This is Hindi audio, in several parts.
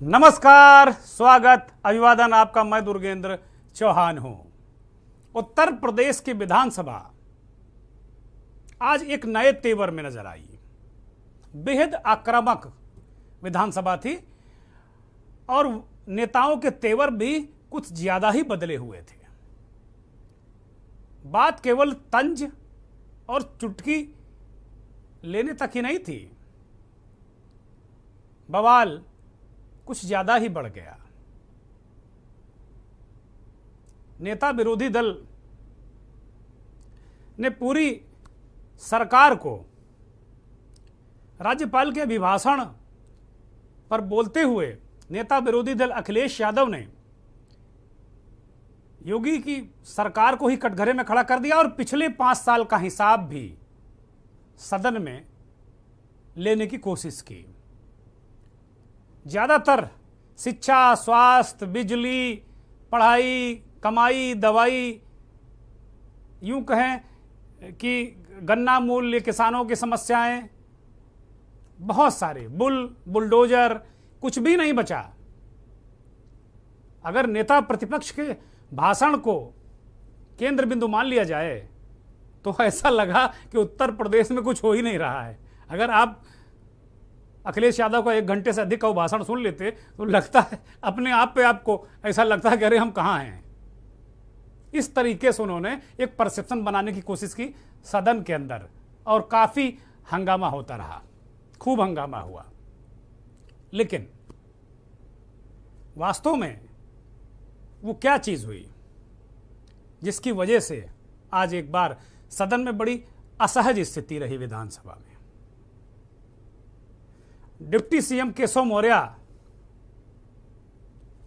नमस्कार, स्वागत, अभिवादन आपका। मैं दुर्गेंद्र चौहान हूं। उत्तर प्रदेश की विधानसभा आज एक नए तेवर में नजर आई। बेहद आक्रामक विधानसभा थी और नेताओं के तेवर भी कुछ ज्यादा ही बदले हुए थे। बात केवल तंज और चुटकी लेने तक ही नहीं थी, बवाल कुछ ज्यादा ही बढ़ गया। नेता विरोधी दल ने पूरी सरकार को राज्यपाल के अभिभाषण पर बोलते हुए नेता विरोधी दल अखिलेश यादव ने योगी की सरकार को ही कटघरे में खड़ा कर दिया और पिछले 5 साल का हिसाब भी सदन में लेने की कोशिश की। ज्यादातर शिक्षा, स्वास्थ्य, बिजली, पढ़ाई, कमाई, दवाई, यूं कहें कि गन्ना मूल्य, किसानों की समस्याएं, बहुत सारे बुलडोजर, कुछ भी नहीं बचा। अगर नेता प्रतिपक्ष के भाषण को केंद्र बिंदु मान लिया जाए तो ऐसा लगा कि उत्तर प्रदेश में कुछ हो ही नहीं रहा है। अगर आप अखिलेश यादव का 1 घंटे से अधिक का भाषण सुन लेते तो लगता है अपने आप पे आपको ऐसा लगता है कि अरे हम कहां हैं। इस तरीके से उन्होंने एक परसेप्शन बनाने की कोशिश की सदन के अंदर और काफी हंगामा होता रहा, खूब हंगामा हुआ। लेकिन वास्तव में वो क्या चीज हुई जिसकी वजह से आज एक बार सदन में बड़ी असहज स्थिति रही। विधानसभा में डिप्टी सीएम केशव मौर्य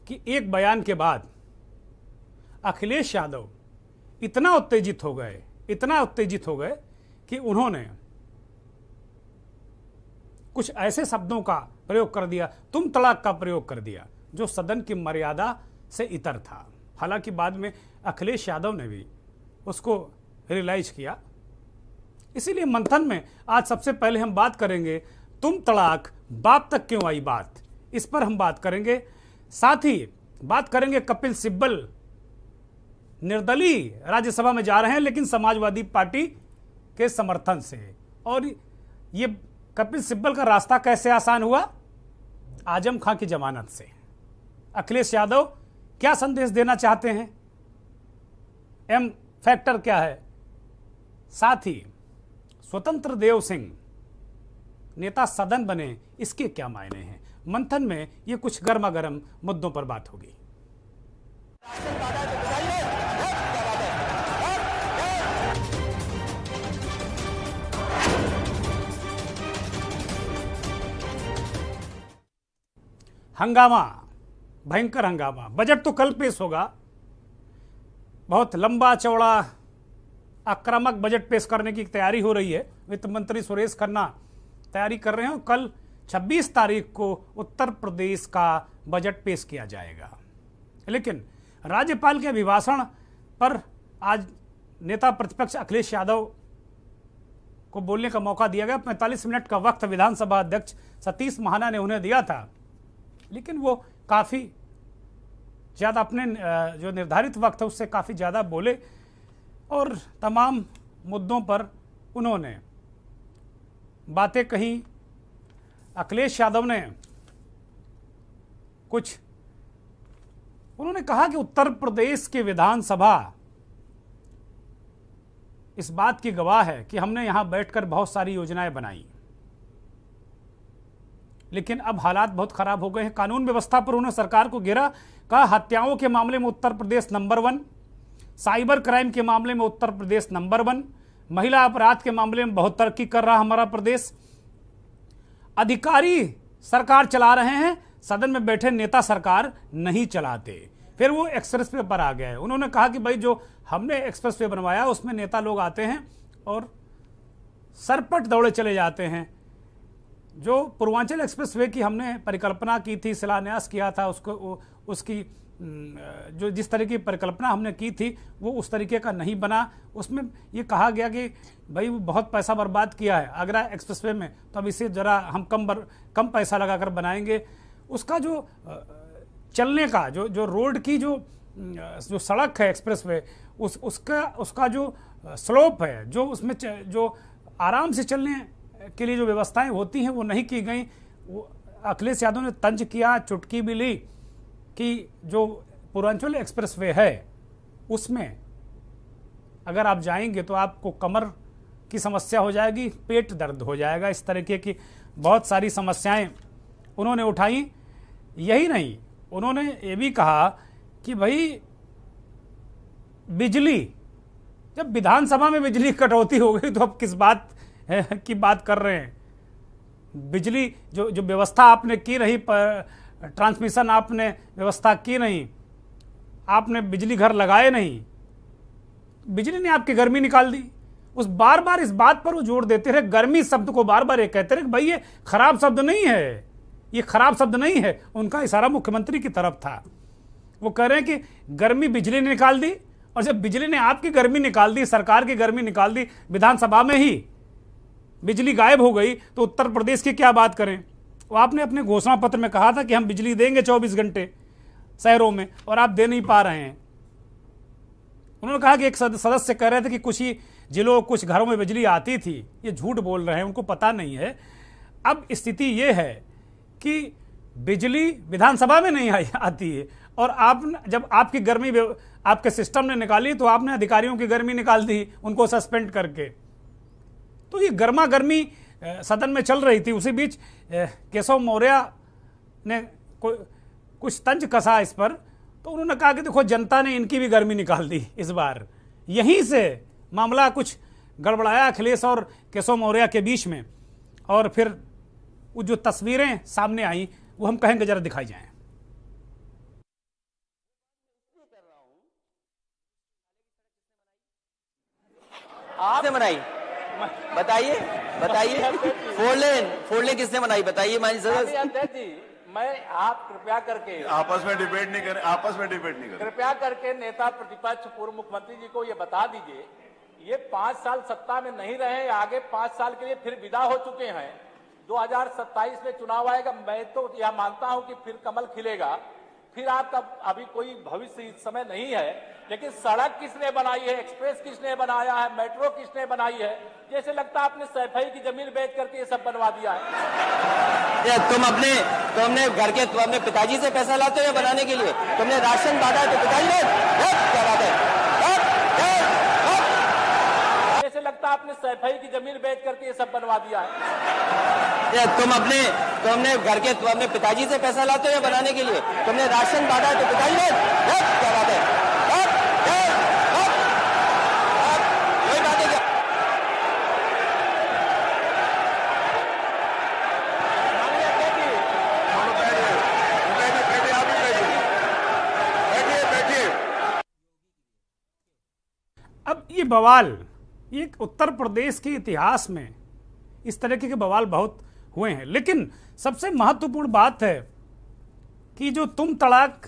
की एक बयान के बाद अखिलेश यादव इतना उत्तेजित हो गए कि उन्होंने कुछ ऐसे शब्दों का प्रयोग कर दिया, तुम तड़ाक का प्रयोग कर दिया, जो सदन की मर्यादा से इतर था। हालांकि बाद में अखिलेश यादव ने भी उसको रियलाइज किया। इसीलिए मंथन में आज सबसे पहले हम बात करेंगे तुम तड़ाक बाप तक क्यों आई बात, इस पर हम बात करेंगे। साथ ही बात करेंगे कपिल सिब्बल निर्दलीय राज्यसभा में जा रहे हैं लेकिन समाजवादी पार्टी के समर्थन से, और ये कपिल सिब्बल का रास्ता कैसे आसान हुआ? आजम खां की जमानत से। अखिलेश यादव क्या संदेश देना चाहते हैं, एम फैक्टर क्या है? साथ ही स्वतंत्र देव सिंह नेता सदन बने, इसके क्या मायने हैं? मंथन में ये कुछ गर्मा गर्म मुद्दों पर बात होगी। हंगामा, भयंकर हंगामा। बजट तो कल पेश होगा। बहुत लंबा चौड़ा आक्रामक बजट पेश करने की तैयारी हो रही है। वित्त मंत्री सुरेश खन्ना तैयारी कर रहे हैं। कल 26 तारीख को उत्तर प्रदेश का बजट पेश किया जाएगा। लेकिन राज्यपाल के अभिभाषण पर आज नेता प्रतिपक्ष अखिलेश यादव को बोलने का मौका दिया गया। 45 मिनट का वक्त विधानसभा अध्यक्ष सतीश महाना ने उन्हें दिया था, लेकिन वो काफी ज्यादा अपने जो निर्धारित वक्त है उससे काफी ज्यादा बोले और तमाम मुद्दों पर उन्होंने बातें कही। अखिलेश यादव ने उन्होंने कहा कि उत्तर प्रदेश की विधानसभा इस बात की गवाह है कि हमने यहां बैठकर बहुत सारी योजनाएं बनाई, लेकिन अब हालात बहुत खराब हो गए हैं। कानून व्यवस्था पर उन्होंने सरकार को घेरा, कहा हत्याओं के मामले में Uttar Pradesh number 1, cyber crime के मामले में उत्तर प्रदेश नंबर 1, महिला अपराध के मामले में बहुत तरक्की कर रहा हमारा प्रदेश, अधिकारी सरकार चला रहे हैं, सदन में बैठे नेता सरकार नहीं चलाते। फिर वो एक्सप्रेस वे पर आ गए। उन्होंने कहा कि भाई जो हमने एक्सप्रेस वे बनवाया उसमें नेता लोग आते हैं और सरपट दौड़े चले जाते हैं। जो पूर्वांचल एक्सप्रेस वे की हमने परिकल्पना की थी, शिलान्यास किया था, उसकी जो जिस तरह की परिकल्पना हमने की थी वो उस तरीके का नहीं बना। उसमें ये कहा गया कि भाई बहुत पैसा बर्बाद किया है आगरा एक्सप्रेसवे में, तो अब इसे ज़रा हम कम पैसा लगाकर बनाएंगे। उसका जो चलने का जो रोड की जो सड़क है एक्सप्रेसवे, उसका जो स्लोप है, जो उसमें जो आराम से चलने के लिए जो व्यवस्थाएं होती हैं वो नहीं की गई। अखिलेश यादव ने तंज किया, चुटकी भी ली कि जो पूर्वांचल एक्सप्रेसवे है उसमें अगर आप जाएंगे तो आपको कमर की समस्या हो जाएगी, पेट दर्द हो जाएगा, इस तरीके की बहुत सारी समस्याएं उन्होंने उठाई। यही नहीं, उन्होंने ये भी कहा कि भाई बिजली, जब विधानसभा में बिजली कटौती हो गई तो अब किस बात की बात कर रहे हैं। बिजली जो व्यवस्था आपने की रही, ट्रांसमिशन आपने व्यवस्था की नहीं, आपने बिजली घर लगाए नहीं, बिजली ने आपकी गर्मी निकाल दी। उस बार बार इस बात पर वो जोर देते रहे, गर्मी शब्द को बार बार ये कहते रहे कि भाई ये खराब शब्द नहीं है, ये खराब शब्द नहीं है। उनका इशारा मुख्यमंत्री की तरफ था। वो कह रहे हैं कि गर्मी बिजली ने निकाल दी, और जब बिजली ने आपकी गर्मी निकाल दी, सरकार की गर्मी निकाल दी, विधानसभा में ही बिजली गायब हो गई, तो उत्तर प्रदेश की क्या बात करें। वो आपने अपने घोषणा पत्र में कहा था कि हम बिजली देंगे 24 घंटे शहरों में, और आप दे नहीं पा रहे हैं। उन्होंने कहा कि एक सदस्य कह रहे थे कि कुछ ही जिलों, कुछ घरों में बिजली आती थी। ये झूठ बोल रहे हैं, उनको पता नहीं है। अब स्थिति ये है कि बिजली विधानसभा में नहीं आती है, और आप जब आपकी गर्मी आपके सिस्टम ने निकाली तो आपने अधिकारियों की गर्मी निकाल दी, उनको सस्पेंड करके। तो ये गर्मा गर्मी सदन में चल रही थी। उसी बीच केशव मौर्य ने कुछ तंज कसा इस पर, तो उन्होंने कहा कि देखो जनता ने इनकी भी गर्मी निकाल दी इस बार। यहीं से मामला कुछ गड़बड़ाया अखिलेश और केशव मौर्य के बीच में, और फिर वो जो तस्वीरें सामने आई वो हम कहेंगे जरा दिखाई जाएं। आपने बनाई, बताइए बताइए। फोर लेन किसने बनाई बताइए। अध्यक्ष जी, मैं आप कृपया करके आपस में डिबेट नहीं करें। कृपया करके नेता प्रतिपक्ष पूर्व मुख्यमंत्री जी को ये बता दीजिए, ये 5 साल सत्ता में नहीं रहे, आगे 5 साल के लिए फिर विदा हो चुके हैं। 2027 में चुनाव आएगा, मैं तो यह मानता हूं कि फिर कमल खिलेगा, फिर आपका अभी कोई भविष्य इस समय नहीं है। लेकिन सड़क किसने बनाई है, एक्सप्रेस किसने बनाया है, मेट्रो किसने बनाई है? जैसे लगता है आपने सैफई की जमीन बेच करके ये सब बनवा दिया है। तुम अपने घर के, तुम अपने पिताजी से पैसा लाते हो बनाने के लिए? तुमने राशन बांटा तो पिताजी ने, क्या बात है? जैसे लगता है आपने सैफई की जमीन बेच करके ये सब बनवा दिया है। तुम अपने घर के, तुम अपने पिताजी से पैसा लाते हो बनाने के लिए? तुमने राशन बांटा तो पिताजी ने, क्या बात है? वही बात है क्या? अब ये बवाल, ये उत्तर प्रदेश के इतिहास में इस तरीके के बवाल बहुत हुए हैं, लेकिन सबसे महत्वपूर्ण बात है कि जो तुम तड़ाक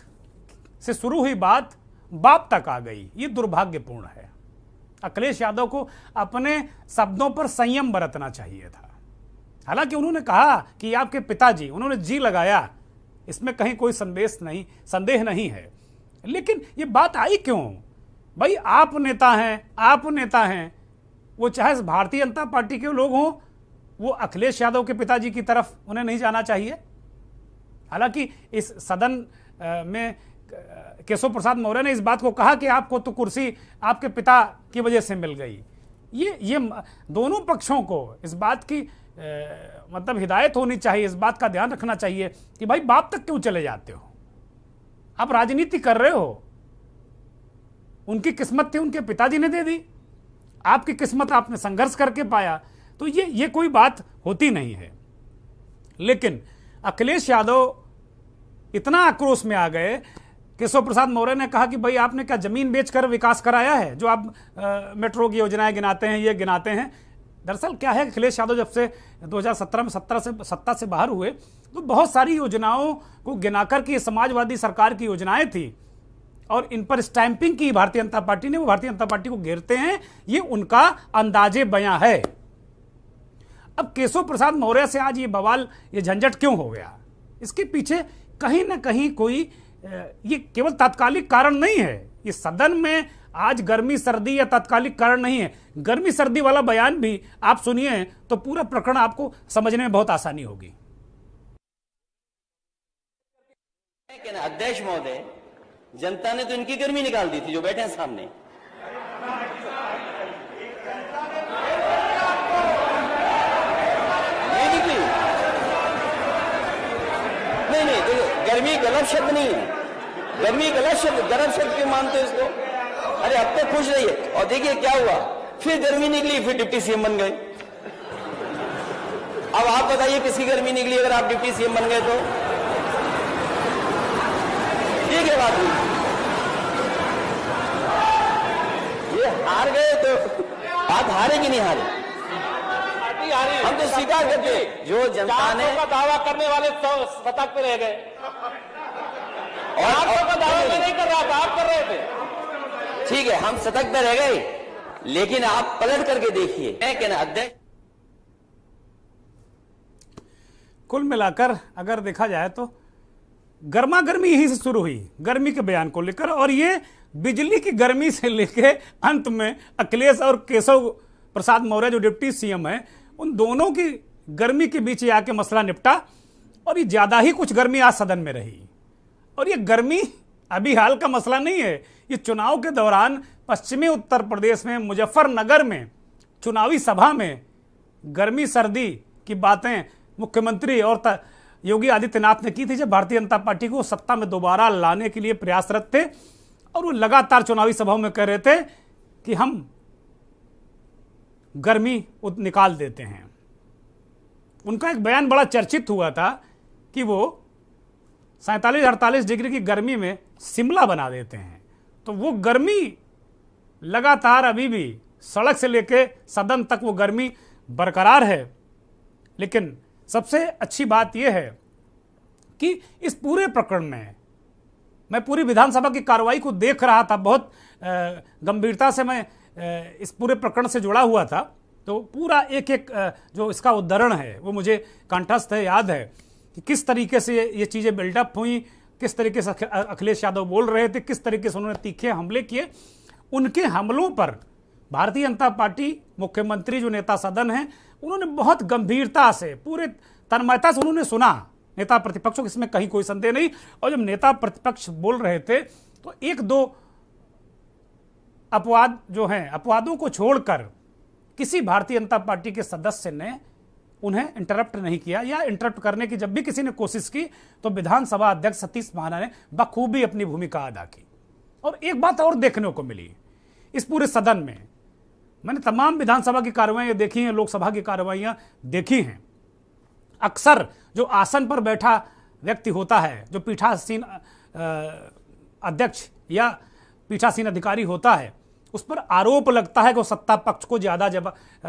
से शुरू हुई बात बाप तक आ गई। ये दुर्भाग्यपूर्ण है। अखिलेश यादव को अपने शब्दों पर संयम बरतना चाहिए था। हालांकि उन्होंने कहा कि आपके पिताजी, उन्होंने जी लगाया, इसमें कहीं कोई संदेह नहीं है, लेकिन ये बात आई क्यों? भाई आप नेता हैं, वो चाहे भारतीय जनता पार्टी के लोग हों, वो अखिलेश यादव के पिताजी की तरफ उन्हें नहीं जाना चाहिए। हालांकि इस सदन में केशव प्रसाद मौर्य ने इस बात को कहा कि आपको तो कुर्सी आपके पिता की वजह से मिल गई। ये दोनों पक्षों को इस बात की मतलब हिदायत होनी चाहिए, इस बात का ध्यान रखना चाहिए कि भाई बाप तक क्यों चले जाते हो? आप राजनीति कर रहे हो। उनकी किस्मत थी, उनके पिताजी ने दे दी, आपकी किस्मत आपने संघर्ष करके पाया, तो ये कोई बात होती नहीं है। लेकिन अखिलेश यादव इतना आक्रोश में आ गए। केशव प्रसाद मौर्य ने कहा कि भाई आपने क्या जमीन बेचकर विकास कराया है, जो आप मेट्रो की योजनाएं गिनाते हैं, ये गिनाते हैं? दरअसल क्या है, अखिलेश यादव जब से 2017 में सत्ता से बाहर हुए तो बहुत सारी योजनाओं को गिनाकर की समाजवादी सरकार की योजनाएं थी, और इन पर स्टैंपिंग की भारतीय जनता पार्टी ने। वो भारतीय जनता पार्टी को घेरते हैं, ये उनका अंदाजे बयां है। अब केशव प्रसाद मौर्य से आज ये बवाल, ये झंझट क्यों हो गया? इसके पीछे कहीं ना कहीं कोई ये केवल तात्कालिक कारण नहीं है। ये सदन में आज गर्मी सर्दी या तात्कालिक कारण नहीं है। गर्मी सर्दी वाला बयान भी आप सुनिए तो पूरा प्रकरण आपको समझने में बहुत आसानी होगी। अध्यक्ष महोदय, जनता ने तो इनकी गर्मी निकाल दी थी जो बैठे हैं सामने। नहीं, देखो गर्मी गलत शब्द नहीं है, गर्मी गलत शब्द, गलत शब्द क्यों मानते हो इसको? अरे अब तो खुश रहिए। और देखिए क्या हुआ, फिर गर्मी निकली, फिर डिप्टी सीएम बन गए। अब आप बताइए किसकी गर्मी निकली अगर आप डिप्टी सीएम बन गए तो? ये क्या बात हुई? ये हार गए तो बात हारे कि नहीं हारे? हम तो स्वीकार करते, जो जनता ने का दावा करने वाले सतर्क पे रह गए और का दावा मैं नहीं कर रहा था, आप कर रहे थे। ठीक है, हम सतर्क पे रह गए, लेकिन आप पलट करके देखिए। मैं कहना अध्यक्ष, कुल मिलाकर अगर देखा जाए तो गर्मा गर्मी यहीं से शुरू हुई, गर्मी के बयान को लेकर। और ये बिजली की गर्मी से लेके अंत में अखिलेश और केशव प्रसाद मौर्य जो डिप्टी सीएम है, उन दोनों की गर्मी के बीच आके मसला निपटा। और ये ज्यादा ही कुछ गर्मी आज सदन में रही। और ये गर्मी अभी हाल का मसला नहीं है, ये चुनाव के दौरान पश्चिमी उत्तर प्रदेश में मुजफ्फरनगर में चुनावी सभा में गर्मी सर्दी की बातें मुख्यमंत्री और योगी आदित्यनाथ ने की थी, जब भारतीय जनता पार्टी को सत्ता में दोबारा लाने के लिए प्रयासरत थे। और वो लगातार चुनावी सभाओं में कह रहे थे कि हम गर्मी निकाल देते हैं। उनका एक बयान बड़ा चर्चित हुआ था कि वो 47-48 डिग्री की गर्मी में शिमला बना देते हैं। तो वो गर्मी लगातार अभी भी सड़क से लेके सदन तक वो गर्मी बरकरार है। लेकिन सबसे अच्छी बात यह है कि इस पूरे प्रकरण में मैं पूरी विधानसभा की कार्रवाई को देख रहा था, बहुत गंभीरता से मैं इस पूरे प्रकरण से जुड़ा हुआ था। तो पूरा एक एक जो इसका उद्धरण है वो मुझे कंठस्थ है, याद है कि किस तरीके से ये चीज़ें बिल्डअप हुई, किस तरीके से अखिलेश यादव बोल रहे थे, किस तरीके से उन्होंने तीखे हमले किए। उनके हमलों पर भारतीय जनता पार्टी, मुख्यमंत्री जो नेता सदन हैं, उन्होंने बहुत गंभीरता से, पूरे तन्मयता से उन्होंने सुना नेता प्रतिपक्षों, इसमें कहीं कोई संदेह नहीं। और जब नेता प्रतिपक्ष बोल रहे थे तो एक दो अपवाद जो हैं, अपवादों को छोड़कर किसी भारतीय जनता पार्टी के सदस्य ने उन्हें इंटरप्ट नहीं किया, या इंटरप्ट करने की जब भी किसी ने कोशिश की तो विधानसभा अध्यक्ष सतीश महाना ने बखूबी अपनी भूमिका अदा की। और एक बात और देखने को मिली इस पूरे सदन में, मैंने तमाम विधानसभा की कार्रवाइयां देखी हैं, लोकसभा की कार्रवाइयां देखी हैं। अक्सर जो आसन पर बैठा व्यक्ति होता है, जो पीठासीन अध्यक्ष या पीठासीन अधिकारी होता है, उस पर आरोप लगता है कि वो सत्ता पक्ष को ज्यादा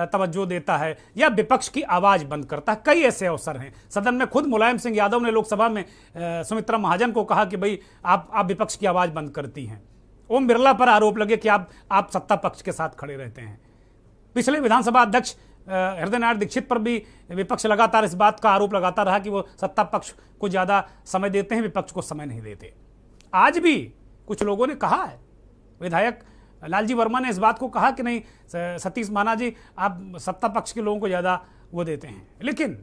तवज्जो देता है या विपक्ष की आवाज बंद करता है। कई ऐसे अवसर हैं सदन में। खुद मुलायम सिंह यादव ने लोकसभा में सुमित्रा महाजन को कहा कि भाई आप विपक्ष की आवाज बंद करती हैं। ओम बिरला पर आरोप लगे कि आप सत्ता पक्ष के साथ खड़े रहते हैं। पिछले विधानसभा अध्यक्ष हृदय नारायण दीक्षित पर भी विपक्ष लगातार इस बात का आरोप लगाता रहा कि वो सत्ता पक्ष को ज्यादा समय देते हैं, विपक्ष को समय नहीं देते। आज भी कुछ लोगों ने कहा है, विधायक लालजी वर्मा ने इस बात को कहा कि नहीं सतीश महाना जी, आप सत्ता पक्ष के लोगों को ज्यादा वो देते हैं। लेकिन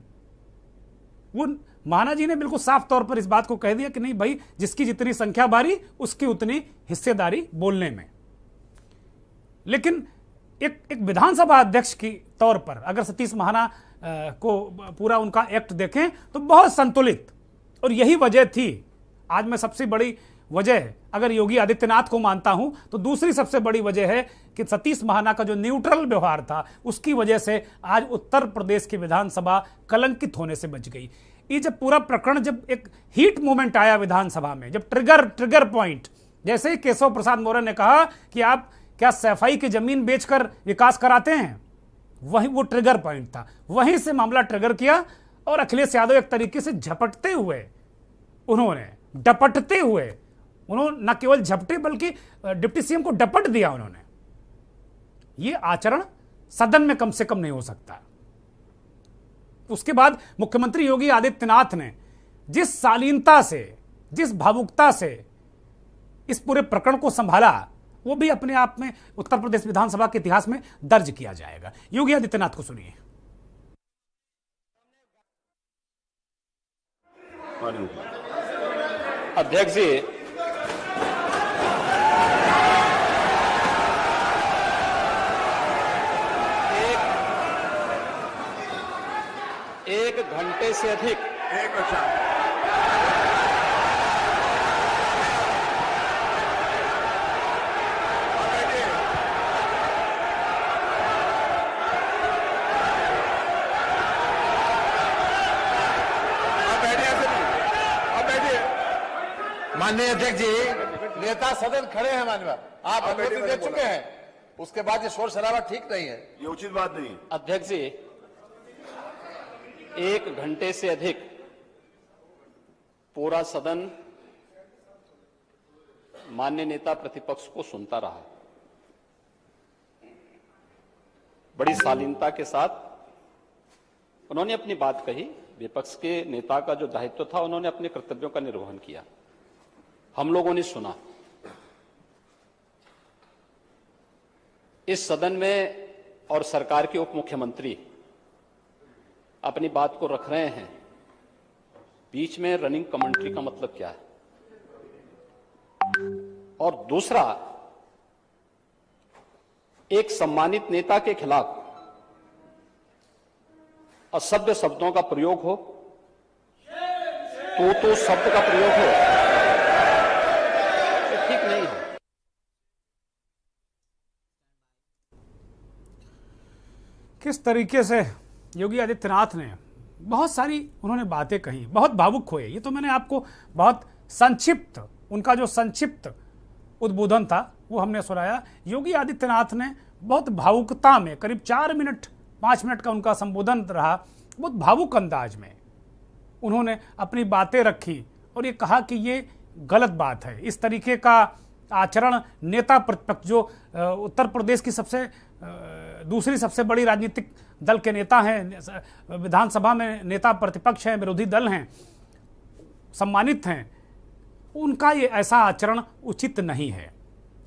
वो महाना जी ने बिल्कुल साफ तौर पर इस बात को कह दिया कि नहीं भाई, जिसकी जितनी संख्या बारी उसकी उतनी हिस्सेदारी बोलने में। लेकिन एक विधानसभा अध्यक्ष की तौर पर अगर सतीश महाना को पूरा उनका एक्ट देखें तो बहुत संतुलित, और यही वजह थी। आज मैं सबसे बड़ी वजह अगर योगी आदित्यनाथ को मानता हूं तो दूसरी सबसे बड़ी वजह है कि सतीश महाना का जो न्यूट्रल व्यवहार था उसकी वजह से आज उत्तर प्रदेश की विधानसभा कलंकित होने से बच गई। ये जब पूरा प्रकरण, जब एक हीट मोमेंट आया विधानसभा में, जब ट्रिगर पॉइंट, जैसे ही केशव प्रसाद मौर्य ने कहा कि आप क्या सफाई की जमीन बेचकर विकास कराते हैं, वही वो ट्रिगर पॉइंट था। वहीं से मामला ट्रिगर किया और अखिलेश यादव एक तरीके से झपटते हुए, उन्होंने डपटते हुए, उन्होंने न केवल झपटे बल्कि डिप्टी सीएम को डपट दिया उन्होंने। यह आचरण सदन में कम से कम नहीं हो सकता। उसके बाद मुख्यमंत्री योगी आदित्यनाथ ने जिस शालीनता से, जिस भावुकता से इस पूरे प्रकरण को संभाला, वो भी अपने आप में उत्तर प्रदेश विधानसभा के इतिहास में दर्ज किया जाएगा। योगी आदित्यनाथ को सुनिए। अध्यक्ष जी, एक घंटे से अधिक एक अच्छा माननीय अध्यक्ष जी, नेता सदन खड़े हैं माननीय, आप अनुमति दे चुके हैं, उसके बाद ये शोर शराबा ठीक नहीं है, ये उचित बात नहीं है। अध्यक्ष जी, एक घंटे से अधिक पूरा सदन माननीय नेता प्रतिपक्ष को सुनता रहा। बड़ी शालीनता के साथ उन्होंने अपनी बात कही। विपक्ष के नेता का जो दायित्व था, उन्होंने अपने कर्तव्यों का निर्वहन किया। हम लोगों ने सुना। इस सदन में और सरकार के उप मुख्यमंत्री अपनी बात को रख रहे हैं, बीच में रनिंग कमेंट्री का मतलब क्या है? और दूसरा, एक सम्मानित नेता के खिलाफ असभ्य शब्दों का प्रयोग हो, तो शब्द का प्रयोग हो, तो ठीक नहीं है। किस तरीके से योगी आदित्यनाथ ने बहुत सारी उन्होंने बातें कही, बहुत भावुक हुए। ये तो मैंने आपको बहुत संक्षिप्त, उनका जो संक्षिप्त उद्बोधन था वो हमने सुनाया। योगी आदित्यनाथ ने बहुत भावुकता में, करीब 4 मिनट 5 मिनट का उनका संबोधन रहा, बहुत भावुक अंदाज में उन्होंने अपनी बातें रखी और ये कहा कि ये गलत बात है। इस तरीके का आचरण नेता प्रतिपक्ष, जो उत्तर प्रदेश की दूसरी सबसे बड़ी राजनीतिक दल के नेता हैं, विधानसभा में नेता प्रतिपक्ष हैं, विरोधी दल हैं, सम्मानित हैं, उनका ये ऐसा आचरण उचित नहीं है।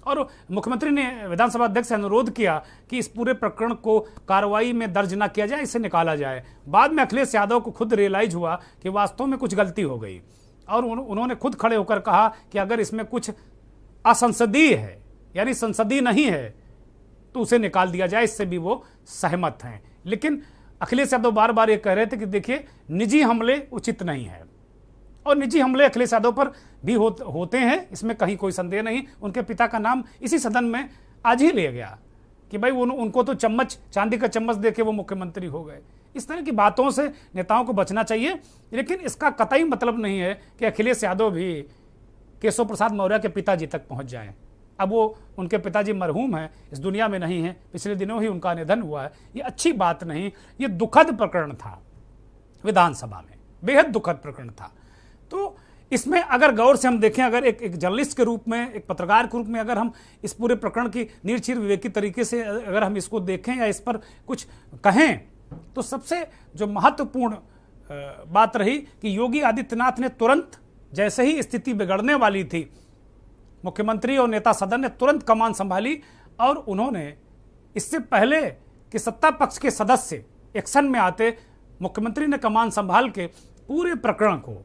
और मुख्यमंत्री ने विधानसभा अध्यक्ष से अनुरोध किया कि इस पूरे प्रकरण को कार्रवाई में दर्ज न किया जाए, इसे निकाला जाए। बाद में अखिलेश यादव को खुद रियलाइज हुआ कि वास्तव में कुछ गलती हो गई और उन्होंने खुद खड़े होकर कहा कि अगर इसमें कुछ असंसदीय है, यानी संसदीय नहीं है, तो उसे निकाल दिया जाए। इससे भी वो सहमत हैं। लेकिन अखिलेश यादव बार बार ये कह रहे थे कि देखिए, निजी हमले उचित नहीं है, और निजी हमले अखिलेश यादव पर भी होते हैं, इसमें कहीं कोई संदेह नहीं। उनके पिता का नाम इसी सदन में आज ही लिया गया कि भाई उनको तो चम्मच, चांदी का चम्मच देके वो मुख्यमंत्री हो गए। इस तरह की बातों से नेताओं को बचना चाहिए। लेकिन इसका कतई मतलब नहीं है कि अखिलेश यादव भी केशव प्रसाद मौर्य के पिताजी तक पहुंच जाएं। अब वो, उनके पिताजी मरहूम हैं, इस दुनिया में नहीं है, पिछले दिनों ही उनका निधन हुआ है। ये अच्छी बात नहीं, ये दुखद प्रकरण था विधानसभा में, बेहद दुखद प्रकरण था। तो इसमें अगर गौर से हम देखें, अगर एक जर्नलिस्ट के रूप में, एक पत्रकार के रूप में अगर हम इस पूरे प्रकरण की निर्चीर विवेकी तरीके से अगर हम इसको देखें या इस पर कुछ कहें, तो सबसे जो महत्वपूर्ण बात रही कि योगी आदित्यनाथ ने तुरंत, जैसे ही स्थिति बिगड़ने वाली थी, मुख्यमंत्री और नेता सदन ने तुरंत कमान संभाली और उन्होंने, इससे पहले कि सत्ता पक्ष के सदस्य एक्शन में आते, मुख्यमंत्री ने कमान संभाल के पूरे प्रकरण को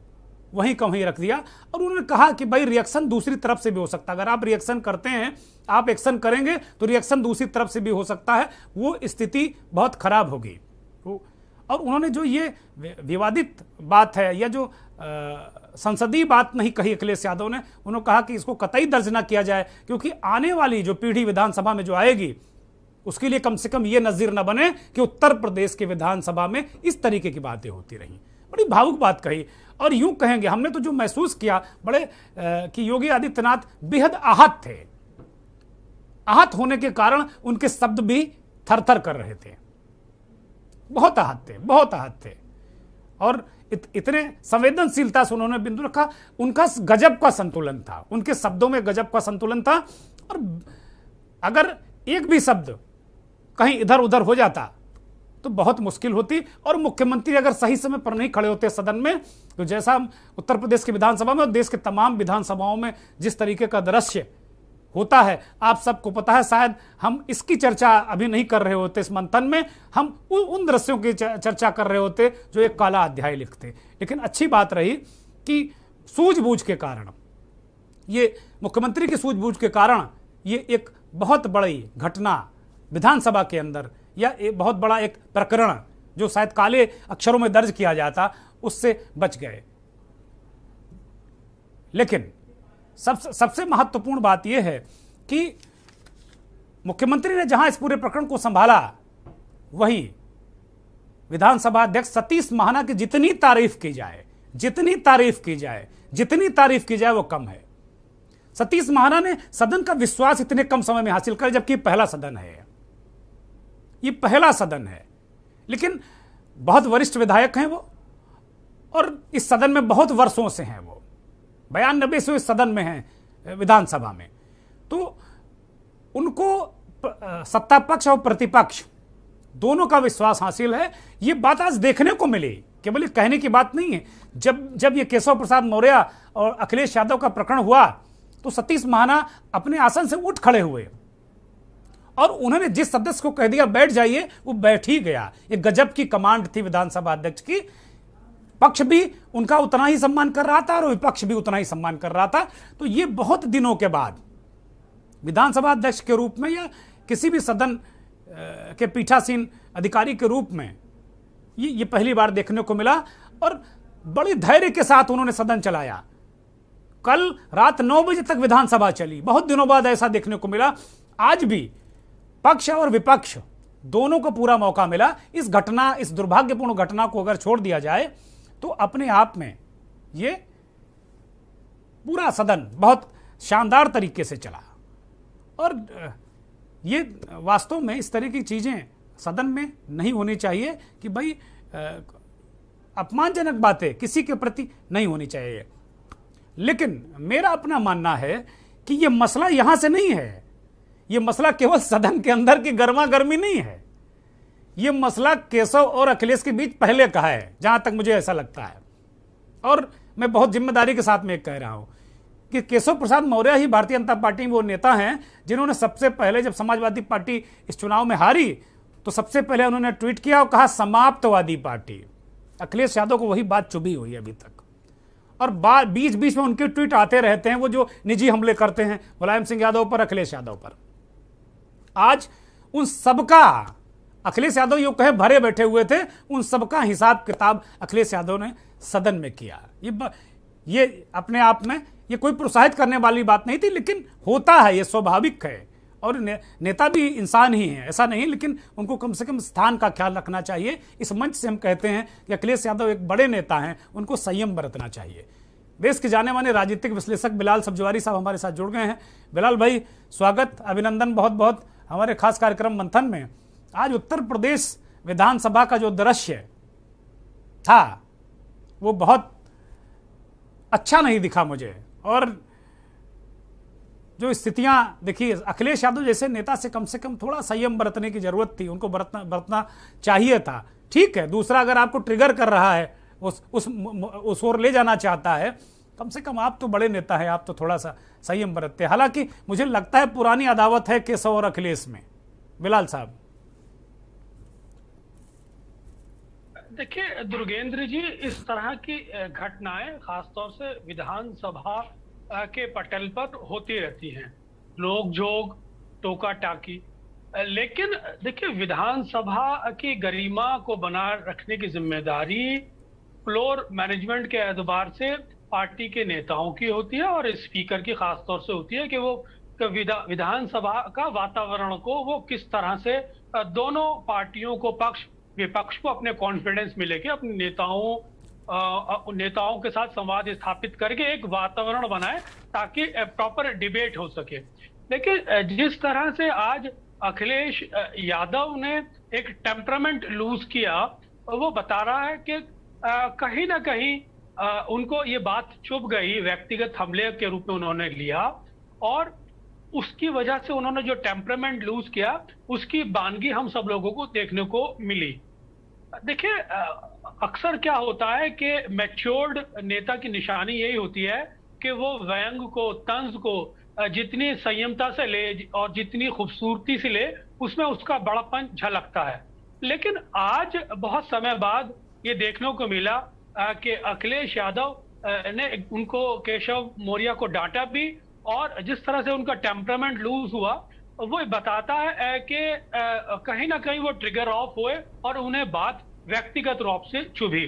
वहीं का वहीं रख दिया। और उन्होंने कहा कि भाई, रिएक्शन दूसरी तरफ से भी हो सकता है। अगर आप रिएक्शन करते हैं, आप एक्शन करेंगे तो रिएक्शन दूसरी तरफ से भी हो सकता है, वो स्थिति बहुत खराब होगी। और उन्होंने जो ये विवादित बात है या जो संसदीय बात नहीं कही अखिलेश यादव ने, उन्होंने कहा कि इसको कतई दर्ज ना किया जाए, क्योंकि आने वाली जो पीढ़ी विधानसभा में जो आएगी, उसके लिए कम से कम ये नजीर न बने कि उत्तर प्रदेश के विधानसभा में इस तरीके की बातें होती रहीं। बड़ी भावुक बात कही। और यूं कहेंगे, हमने तो जो महसूस किया बड़े कि योगी आदित्यनाथ बेहद आहत थे। आहत होने के कारण उनके शब्द भी थरथर कर रहे थे, बहुत आहत थे, बहुत आहत थे। और इतने संवेदनशीलता से उन्होंने बिंदु रखा। उनका गजब का संतुलन था, उनके शब्दों में गजब का संतुलन था। और अगर एक भी शब्द कहीं इधर उधर हो जाता तो बहुत मुश्किल होती, और मुख्यमंत्री अगर सही समय पर नहीं खड़े होते सदन में, तो जैसा उत्तर प्रदेश की विधानसभा में और देश के तमाम विधानसभाओं में जिस तरीके का दृश्य होता है, आप सबको पता है। शायद हम इसकी चर्चा अभी नहीं कर रहे होते इस मंथन में, हम उन दृश्यों की चर्चा कर रहे होते जो एक काला अध्याय लिखते। लेकिन अच्छी बात रही कि सूझबूझ के कारण, ये मुख्यमंत्री की सूझबूझ के कारण ये एक बहुत बड़ी घटना विधानसभा के अंदर, या एक बहुत बड़ा एक प्रकरण जो शायद काले अक्षरों में दर्ज किया जाता, उससे बच गए। लेकिन सबसे महत्वपूर्ण बात यह है कि मुख्यमंत्री ने जहां इस पूरे प्रकरण को संभाला, वहीं विधानसभा अध्यक्ष सतीश महाना की जितनी तारीफ की जाए वो कम है। सतीश महाना ने सदन का विश्वास इतने कम समय में हासिल कर, जबकि पहला सदन है, ये पहला सदन है। लेकिन बहुत वरिष्ठ विधायक हैं वो, और इस सदन में बहुत वर्षों से हैं वो, 92 से इस सदन में हैं विधानसभा में। तो उनको सत्ता पक्ष और प्रतिपक्ष दोनों का विश्वास हासिल है। ये बात आज देखने को मिली, केवल कहने की बात नहीं है। जब ये केशव प्रसाद मौर्य और अखिलेश यादव का प्रकरण हुआ, तो सतीश महाना अपने आसन से उठ खड़े हुए और उन्होंने जिस सदस्य को कह दिया बैठ जाइए, वो बैठ ही गया। एक गजब की कमांड थी विधानसभा अध्यक्ष की। पक्ष भी उनका उतना ही सम्मान कर रहा था और विपक्ष भी उतना ही सम्मान कर रहा था। तो ये बहुत दिनों के बाद विधानसभा अध्यक्ष के रूप में या किसी भी सदन के पीठासीन अधिकारी के रूप में ये पहली बार देखने को मिला, और बड़े धैर्य के साथ उन्होंने सदन चलाया। कल रात 9 बजे तक विधानसभा चली, बहुत दिनों बाद ऐसा देखने को मिला। आज भी पक्ष और विपक्ष दोनों को पूरा मौका मिला। इस दुर्भाग्यपूर्ण घटना को अगर छोड़ दिया जाए तो अपने आप में ये पूरा सदन बहुत शानदार तरीके से चला। और ये वास्तव में इस तरह की चीजें सदन में नहीं होनी चाहिए कि भाई अपमानजनक बातें किसी के प्रति नहीं होनी चाहिए। लेकिन मेरा अपना मानना है कि ये मसला यहां से नहीं है, ये मसला केवल सदन के अंदर की गर्मा गर्मी नहीं है। ये मसला केशव और अखिलेश के बीच पहले का है, जहां तक मुझे ऐसा लगता है। और मैं बहुत जिम्मेदारी के साथ में कह रहा हूं कि केशव प्रसाद मौर्य ही भारतीय जनता पार्टी में वो नेता हैं जिन्होंने सबसे पहले, जब समाजवादी पार्टी इस चुनाव में हारी, तो सबसे पहले उन्होंने ट्वीट किया और कहा समाप्तवादी पार्टी। अखिलेश यादव को वही बात चुभी हुई है अभी तक, और बीच बीच में उनके ट्वीट आते रहते हैं, वो जो निजी हमले करते हैं मुलायम सिंह यादव पर, अखिलेश यादव पर। आज उन सबका, अखिलेश यादव यो कहे भरे बैठे हुए थे, उन सबका हिसाब किताब अखिलेश यादव ने सदन में किया। ये अपने आप में ये कोई प्रोत्साहित करने वाली बात नहीं थी, लेकिन होता है, ये स्वाभाविक है। और नेता भी इंसान ही हैं, ऐसा नहीं, लेकिन उनको कम से कम स्थान का ख्याल रखना चाहिए। इस मंच से हम कहते हैं कि अखिलेश यादव एक बड़े नेता हैं, उनको संयम बरतना चाहिए। देश के जाने माने राजनीतिक विश्लेषक बिलाल सब्जवारी साहब हमारे साथ जुड़ गए हैं। बिलाल भाई, स्वागत, अभिनंदन बहुत बहुत हमारे खास कार्यक्रम मंथन में। आज उत्तर प्रदेश विधानसभा का जो दृश्य था वो बहुत अच्छा नहीं दिखा मुझे, और जो स्थितियां देखिए, अखिलेश यादव जैसे नेता से कम थोड़ा संयम बरतने की जरूरत थी, उनको बरतना चाहिए था। ठीक है, दूसरा अगर आपको ट्रिगर कर रहा है, उस ओर ले जाना चाहता है, कम से कम आप तो बड़े नेता हैं, आप तो थोड़ा सा संयम बरतते। हालांकि मुझे लगता है पुरानी अदावत है केशव और अखिलेश में। बिलाल साहब, देखिए दुर्गेंद्र जी, इस तरह की घटनाएं खासतौर से विधानसभा के पटल पर होती रहती हैं, लोग जोग, टोका टाकी। लेकिन देखिए, विधानसभा की गरिमा को बनाए रखने की जिम्मेदारी फ्लोर मैनेजमेंट के एतबार से पार्टी के नेताओं की होती है, और स्पीकर की खासतौर से होती है कि वो विधानसभा का वातावरण को वो किस तरह से दोनों पार्टियों को, पक्ष विपक्ष को अपने कॉन्फिडेंस मिले कि अपने नेताओं के साथ संवाद स्थापित करके एक वातावरण बनाए ताकि प्रॉपर डिबेट हो सके। लेकिन जिस तरह से आज अखिलेश यादव ने एक टेम्परामेंट लूज किया, वो बता रहा है कि कहीं ना कहीं उनको ये बात चुभ गई, व्यक्तिगत हमले के रूप में उन्होंने लिया, और उसकी वजह से उन्होंने जो टेम्परामेंट लूज किया उसकी बानगी हम सब लोगों को देखने को मिली। देखिए, अक्सर क्या होता है कि मैच्योर्ड नेता की निशानी यही होती है कि वो व्यंग को, तंज को जितनी संयमता से ले और जितनी खूबसूरती से ले, उसमें उसका बड़ापन झलकता है। लेकिन आज बहुत समय बाद ये देखने को मिला कि अखिलेश यादव ने उनको, केशव मौर्य को डांटा भी, और जिस तरह से उनका टेम्परामेंट लूज हुआ वो बताता है कि कहीं ना कहीं वो ट्रिगर ऑफ हुए और उन्हें बात व्यक्तिगत रूप से चुभी।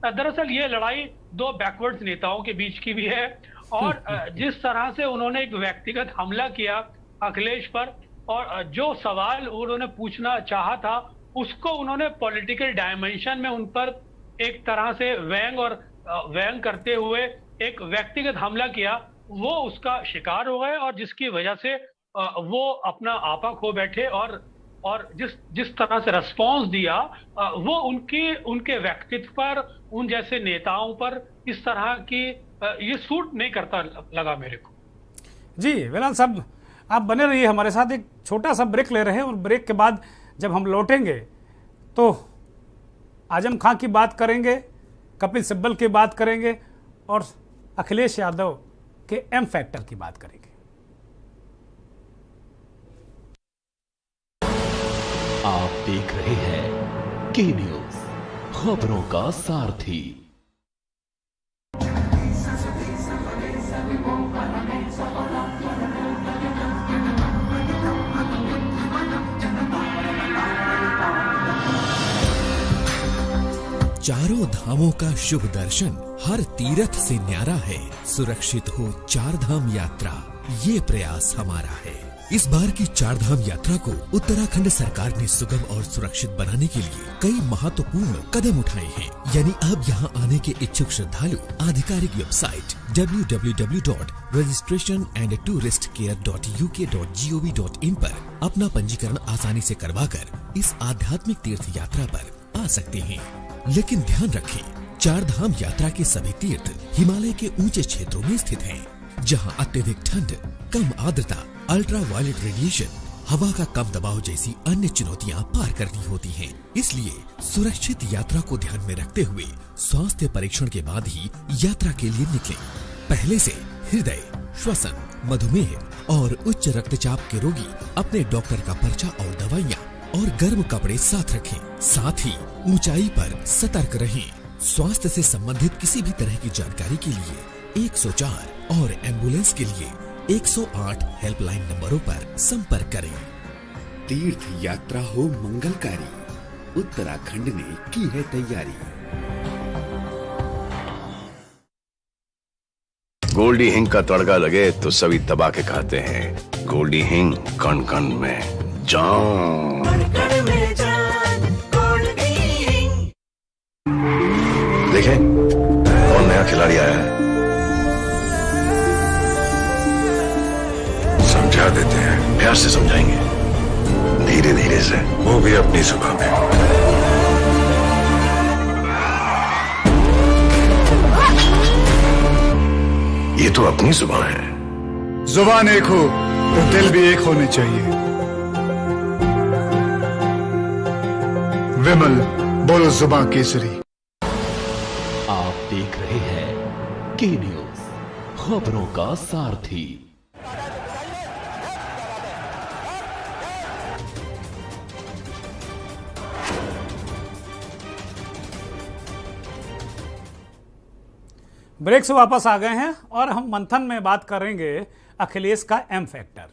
दरअसल ये लड़ाई दो बैकवर्ड्स नेताओं के बीच की भी है, और जिस तरह से उन्होंने एक व्यक्तिगत हमला किया अखिलेश पर, और जो सवाल उन्होंने पूछना चाहा था उसको उन्होंने पॉलिटिकल डायमेंशन में उन पर एक तरह से व्यंग करते हुए एक व्यक्तिगत हमला किया, वो उसका शिकार हो गए, और जिसकी वजह से वो अपना आपा खो बैठे, और जिस तरह से रिस्पॉन्स दिया वो उनके व्यक्तित्व पर, उन जैसे नेताओं पर इस तरह की ये सूट नहीं करता लगा मेरे को। जी वेलाल साहब, आप बने रहिए हमारे साथ। एक छोटा सा ब्रेक ले रहे हैं और ब्रेक के बाद जब हम लौटेंगे तो आजम खां की बात करेंगे, कपिल सिब्बल की बात करेंगे और अखिलेश यादव के एम फैक्टर की बात करेंगे। आप देख रहे हैं के न्यूज, खबरों का सारथी। चारों धामों का शुभ दर्शन हर तीर्थ से न्यारा है। सुरक्षित हो चार धाम यात्रा, ये प्रयास हमारा है। इस बार की चार धाम यात्रा को उत्तराखंड सरकार ने सुगम और सुरक्षित बनाने के लिए कई महत्वपूर्ण कदम उठाए हैं। यानी अब यहाँ आने के इच्छुक श्रद्धालु आधिकारिक वेबसाइट www.registrationandtouristcare.uk.gov.in पर अपना पंजीकरण आसानी से करवाकर इस आध्यात्मिक तीर्थ यात्रा पर आ सकते हैं। लेकिन ध्यान रखें, चार धाम यात्रा के सभी तीर्थ हिमालय के ऊंचे क्षेत्रों में स्थित हैं, जहां अत्यधिक ठंड, कम आर्द्रता, अल्ट्रा वायलेट रेडिएशन, हवा का कम दबाव जैसी अन्य चुनौतियां पार करनी होती हैं। इसलिए सुरक्षित यात्रा को ध्यान में रखते हुए स्वास्थ्य परीक्षण के बाद ही यात्रा के लिए निकलें। पहले से हृदय, श्वसन, मधुमेह और उच्च रक्तचाप के रोगी अपने डॉक्टर का पर्चा और दवाइयाँ और गर्म कपड़े साथ रखें। साथ ही ऊंचाई पर सतर्क रहें। स्वास्थ्य से संबंधित किसी भी तरह की जानकारी के लिए 104 और एम्बुलेंस के लिए 108 हेल्पलाइन नंबरों पर संपर्क करें। तीर्थ यात्रा हो मंगलकारी, उत्तराखंड ने की है तैयारी। गोल्डी हिंग का तड़का लगे तो सभी दबा के खाते हैं। गोल्डी हिंग कण कण में जान। देखें कौन नया खिलाड़ी आया है, समझा देते हैं। प्यार से समझाएंगे, धीरे धीरे से, वो भी अपनी सुबह में। ये तो अपनी जुबान है। जुबान एक हो तो दिल भी एक होने चाहिए। विमल बोलो जुबान केसरी। आप देख रहे हैं के न्यूज, खबरों का सारथी। ब्रेक से वापस आ गए हैं और हम मंथन में बात करेंगे अखिलेश का एम फैक्टर।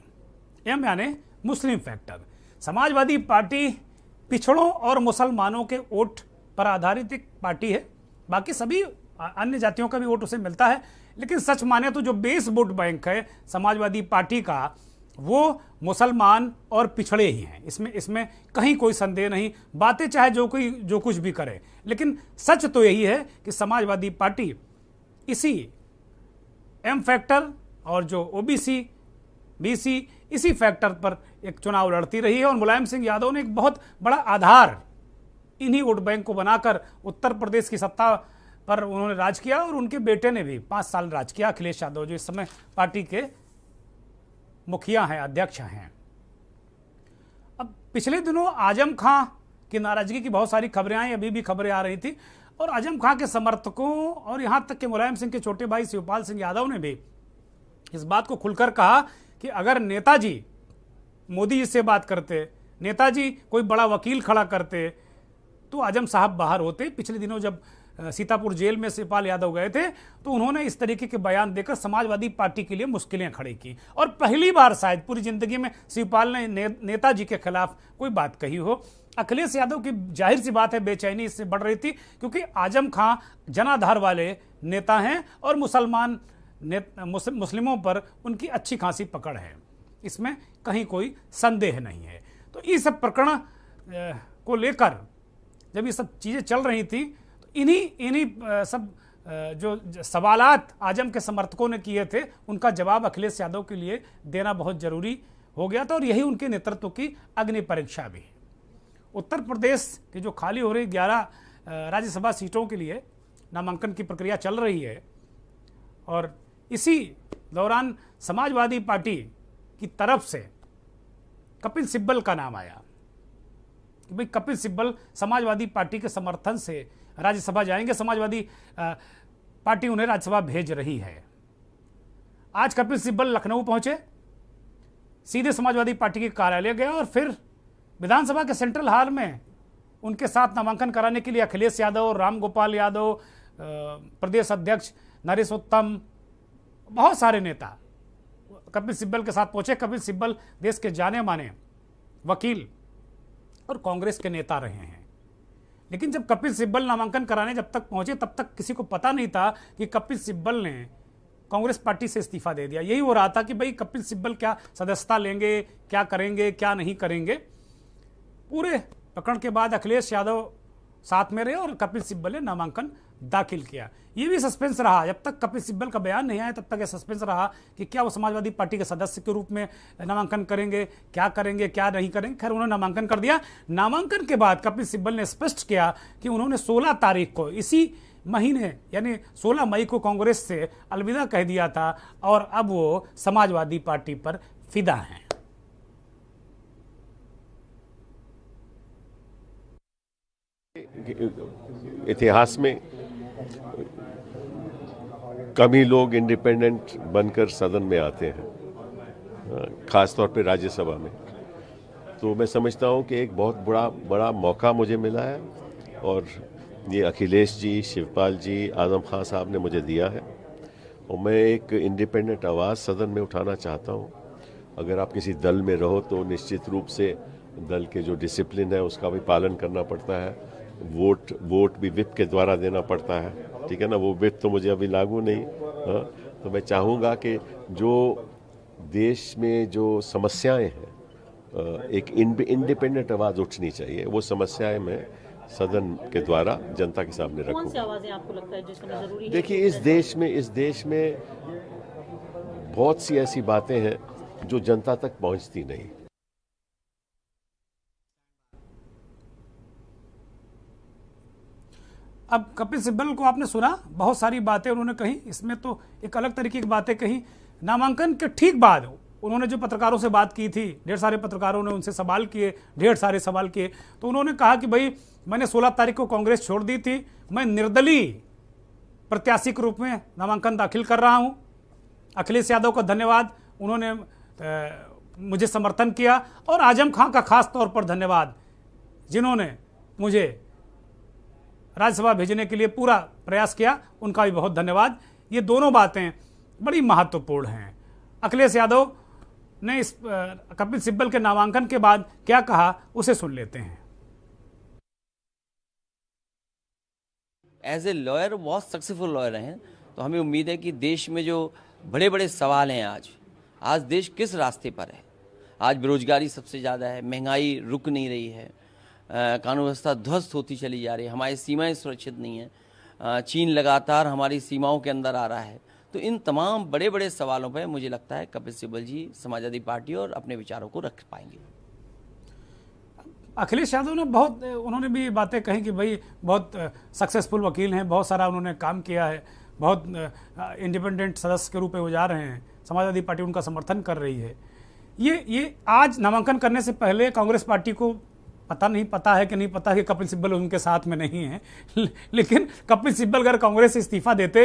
एम यानी मुस्लिम फैक्टर। समाजवादी पार्टी पिछड़ों और मुसलमानों के वोट पर आधारित एक पार्टी है। बाकी सभी अन्य जातियों का भी वोट उसे मिलता है, लेकिन सच माने तो जो बेस वोट बैंक है समाजवादी पार्टी का, वो मुसलमान और पिछड़े ही हैं। इसमें कहीं कोई संदेह नहीं। बातें चाहे जो कुछ भी करे, लेकिन सच तो यही है कि समाजवादी पार्टी इसी एम फैक्टर और जो ओबीसी, बीसी, इसी फैक्टर पर एक चुनाव लड़ती रही है। और मुलायम सिंह यादव ने एक बहुत बड़ा आधार इन्हीं वोट बैंक को बनाकर उत्तर प्रदेश की सत्ता पर उन्होंने राज किया, और उनके बेटे ने भी 5 साल राज किया, अखिलेश यादव, जो इस समय पार्टी के मुखिया हैं, अध्यक्ष हैं। अब पिछले दिनों आजम खां कि नाराजगी की बहुत सारी खबरें आई, अभी भी खबरें आ रही थी। और आजम खां के समर्थकों और यहां तक कि मुलायम सिंह के छोटे भाई शिवपाल सिंह यादव ने भी इस बात को खुलकर कहा कि अगर नेताजी मोदी जी से बात करते, नेताजी कोई बड़ा वकील खड़ा करते, तो आजम साहब बाहर होते। पिछले दिनों जब सीतापुर जेल में शिवपाल यादव गए थे तो उन्होंने इस तरीके के बयान देकर समाजवादी पार्टी के लिए मुश्किलें खड़ी की। और पहली बार शायद पूरी जिंदगी में शिवपाल ने नेताजी के खिलाफ कोई बात कही हो। अखिलेश यादव की जाहिर सी बात है बेचैनी इससे बढ़ रही थी, क्योंकि आजम खां जनाधार वाले नेता हैं और मुस्लिमों पर उनकी अच्छी खासी पकड़ है, इसमें कहीं कोई संदेह नहीं है। तो इस सब प्रकरण को लेकर जब ये सब चीज़ें चल रही थी तो इन्हीं सब जो सवालात आजम के समर्थकों ने किए थे उनका जवाब अखिलेश यादव के लिए देना बहुत जरूरी हो गया था। और यही उनके नेतृत्व की अग्नि परीक्षा भी है। उत्तर प्रदेश की जो खाली हो रही 11 राज्यसभा सीटों के लिए नामांकन की प्रक्रिया चल रही है और इसी दौरान समाजवादी पार्टी की तरफ से कपिल सिब्बल का नाम आया कि भाई कपिल सिब्बल समाजवादी पार्टी के समर्थन से राज्यसभा जाएंगे, समाजवादी पार्टी उन्हें राज्यसभा भेज रही है। आज कपिल सिब्बल लखनऊ पहुंचे, सीधे समाजवादी पार्टी के कार्यालय गए और फिर विधानसभा के सेंट्रल हॉल में उनके साथ नामांकन कराने के लिए अखिलेश यादव, राम गोपाल यादव, प्रदेश अध्यक्ष नरेशोत्तम, बहुत सारे नेता कपिल सिब्बल के साथ पहुंचे। कपिल सिब्बल देश के जाने माने वकील और कांग्रेस के नेता रहे हैं, लेकिन जब कपिल सिब्बल नामांकन कराने जब तक पहुंचे तब तक किसी को पता नहीं था कि कपिल सिब्बल ने कांग्रेस पार्टी से इस्तीफा दे दिया। यही हो रहा था कि भाई कपिल सिब्बल क्या सदस्यता लेंगे, क्या करेंगे, क्या नहीं करेंगे। पूरे प्रकरण के बाद अखिलेश यादव साथ में रहे और कपिल सिब्बल ने नामांकन दाखिल किया। ये भी सस्पेंस रहा, जब तक कपिल सिब्बल का बयान नहीं आया तब तक ये सस्पेंस रहा कि क्या वो समाजवादी पार्टी के सदस्य के रूप में नामांकन करेंगे, क्या नहीं करेंगे। खैर उन्होंने नामांकन कर दिया। नामांकन के बाद कपिल सिब्बल ने स्पष्ट किया कि उन्होंने 16 तारीख को इसी महीने यानी 16 मई को कांग्रेस से अलविदा कह दिया था और अब वो समाजवादी पार्टी पर फिदा हैं। इतिहास में कम ही लोग इंडिपेंडेंट बनकर सदन में आते हैं, खासतौर पे राज्यसभा में। तो मैं समझता हूँ कि एक बहुत बड़ा मौका मुझे मिला है और ये अखिलेश जी, शिवपाल जी, आजम खान साहब ने मुझे दिया है और मैं एक इंडिपेंडेंट आवाज़ सदन में उठाना चाहता हूँ। अगर आप किसी दल में रहो तो निश्चित रूप से दल के जो डिसिप्लिन है उसका भी पालन करना पड़ता है। वोट भी विप के द्वारा देना पड़ता है, ठीक है ना। वो विप तो मुझे अभी लागू नहीं। तो मैं चाहूँगा कि जो देश में जो समस्याएं हैं एक इंडिपेंडेंट आवाज़ उठनी चाहिए। वो समस्याएं मैं सदन के द्वारा जनता के सामने रखूँ। कौन सी आवाज़ें आपको लगता है जिस समय जरूरी है? देखिए इस देश में बहुत सी ऐसी बातें हैं जो जनता तक पहुँचती नहीं। अब कपिल सिब्बल को आपने सुना, बहुत सारी बातें उन्होंने कही। इसमें तो एक अलग तरीके की बातें कही। नामांकन के ठीक बाद उन्होंने जो पत्रकारों से बात की थी, ढेर सारे पत्रकारों ने उनसे सवाल किए, ढेर सारे सवाल किए, तो उन्होंने कहा कि भाई मैंने 16 तारीख को कांग्रेस छोड़ दी थी, मैं निर्दलीय प्रत्याशी के रूप में नामांकन दाखिल कर रहा हूँ। अखिलेश यादव का धन्यवाद, उन्होंने मुझे समर्थन किया। और आजम खां का खास तौर पर धन्यवाद, जिन्होंने मुझे राज्यसभा भेजने के लिए पूरा प्रयास किया, उनका भी बहुत धन्यवाद। ये दोनों बातें बड़ी महत्वपूर्ण हैं। अखिलेश यादव ने इस कपिल सिब्बल के नामांकन के बाद क्या कहा, उसे सुन लेते हैं। एज ए लॉयर बहुत सक्सेसफुल लॉयर हैं, तो हमें उम्मीद है कि देश में जो बड़े बड़े सवाल हैं आज देश किस रास्ते पर है। आज बेरोजगारी सबसे ज़्यादा है, महंगाई रुक नहीं रही है, कानून व्यवस्था ध्वस्त होती चली जा रही है, हमारी सीमाएं सुरक्षित नहीं हैं, चीन लगातार हमारी सीमाओं के अंदर आ रहा है। तो इन तमाम बड़े बड़े सवालों पर मुझे लगता है कपिल सिब्बल जी समाजवादी पार्टी और अपने विचारों को रख पाएंगे। अखिलेश यादव ने उन्होंने भी बातें कही कि भाई बहुत सक्सेसफुल वकील हैं, बहुत सारा उन्होंने काम किया है, बहुत इंडिपेंडेंट सदस्य के रूप में वो जा रहे हैं, समाजवादी पार्टी उनका समर्थन कर रही है। ये आज नामांकन करने से पहले कांग्रेस पार्टी को पता नहीं, पता है कि नहीं पता कि कपिल सिब्बल उनके साथ में नहीं है, लेकिन कपिल सिब्बल अगर कांग्रेस से इस्तीफा देते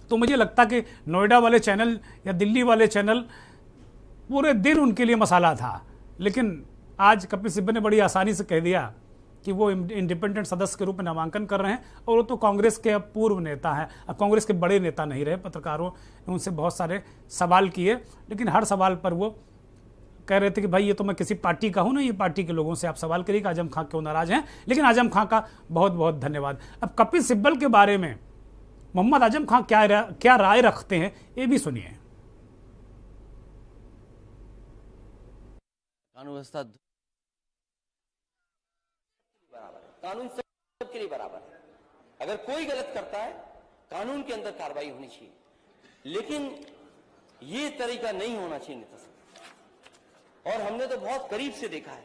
तो मुझे लगता कि नोएडा वाले चैनल या दिल्ली वाले चैनल पूरे दिन उनके लिए मसाला था। लेकिन आज कपिल सिब्बल ने बड़ी आसानी से कह दिया कि वो इंडिपेंडेंट सदस्य के रूप में नामांकन कर रहे हैं, और वो तो कांग्रेस के अब पूर्व नेता हैं, अब कांग्रेस के बड़े नेता नहीं रहे। पत्रकारों ने उनसे बहुत सारे सवाल किए, लेकिन हर सवाल पर वो कह रहे थे कि भाई ये तो मैं किसी पार्टी का हूं ना, ये पार्टी के लोगों से आप सवाल करिए कि आजम खां क्यों नाराज हैं। लेकिन आजम खां का बहुत बहुत धन्यवाद। अब कपिल सिब्बल के बारे में मोहम्मद आजम खां क्या राय रखते हैं, ये भी सुनिए। कानून व्यवस्था कानून सबके लिए बराबर है। अगर कोई गलत करता है कानून के अंदर कार्रवाई होनी चाहिए, लेकिन ये तरीका नहीं होना चाहिए नेता साहब। और हमने तो बहुत करीब से देखा है,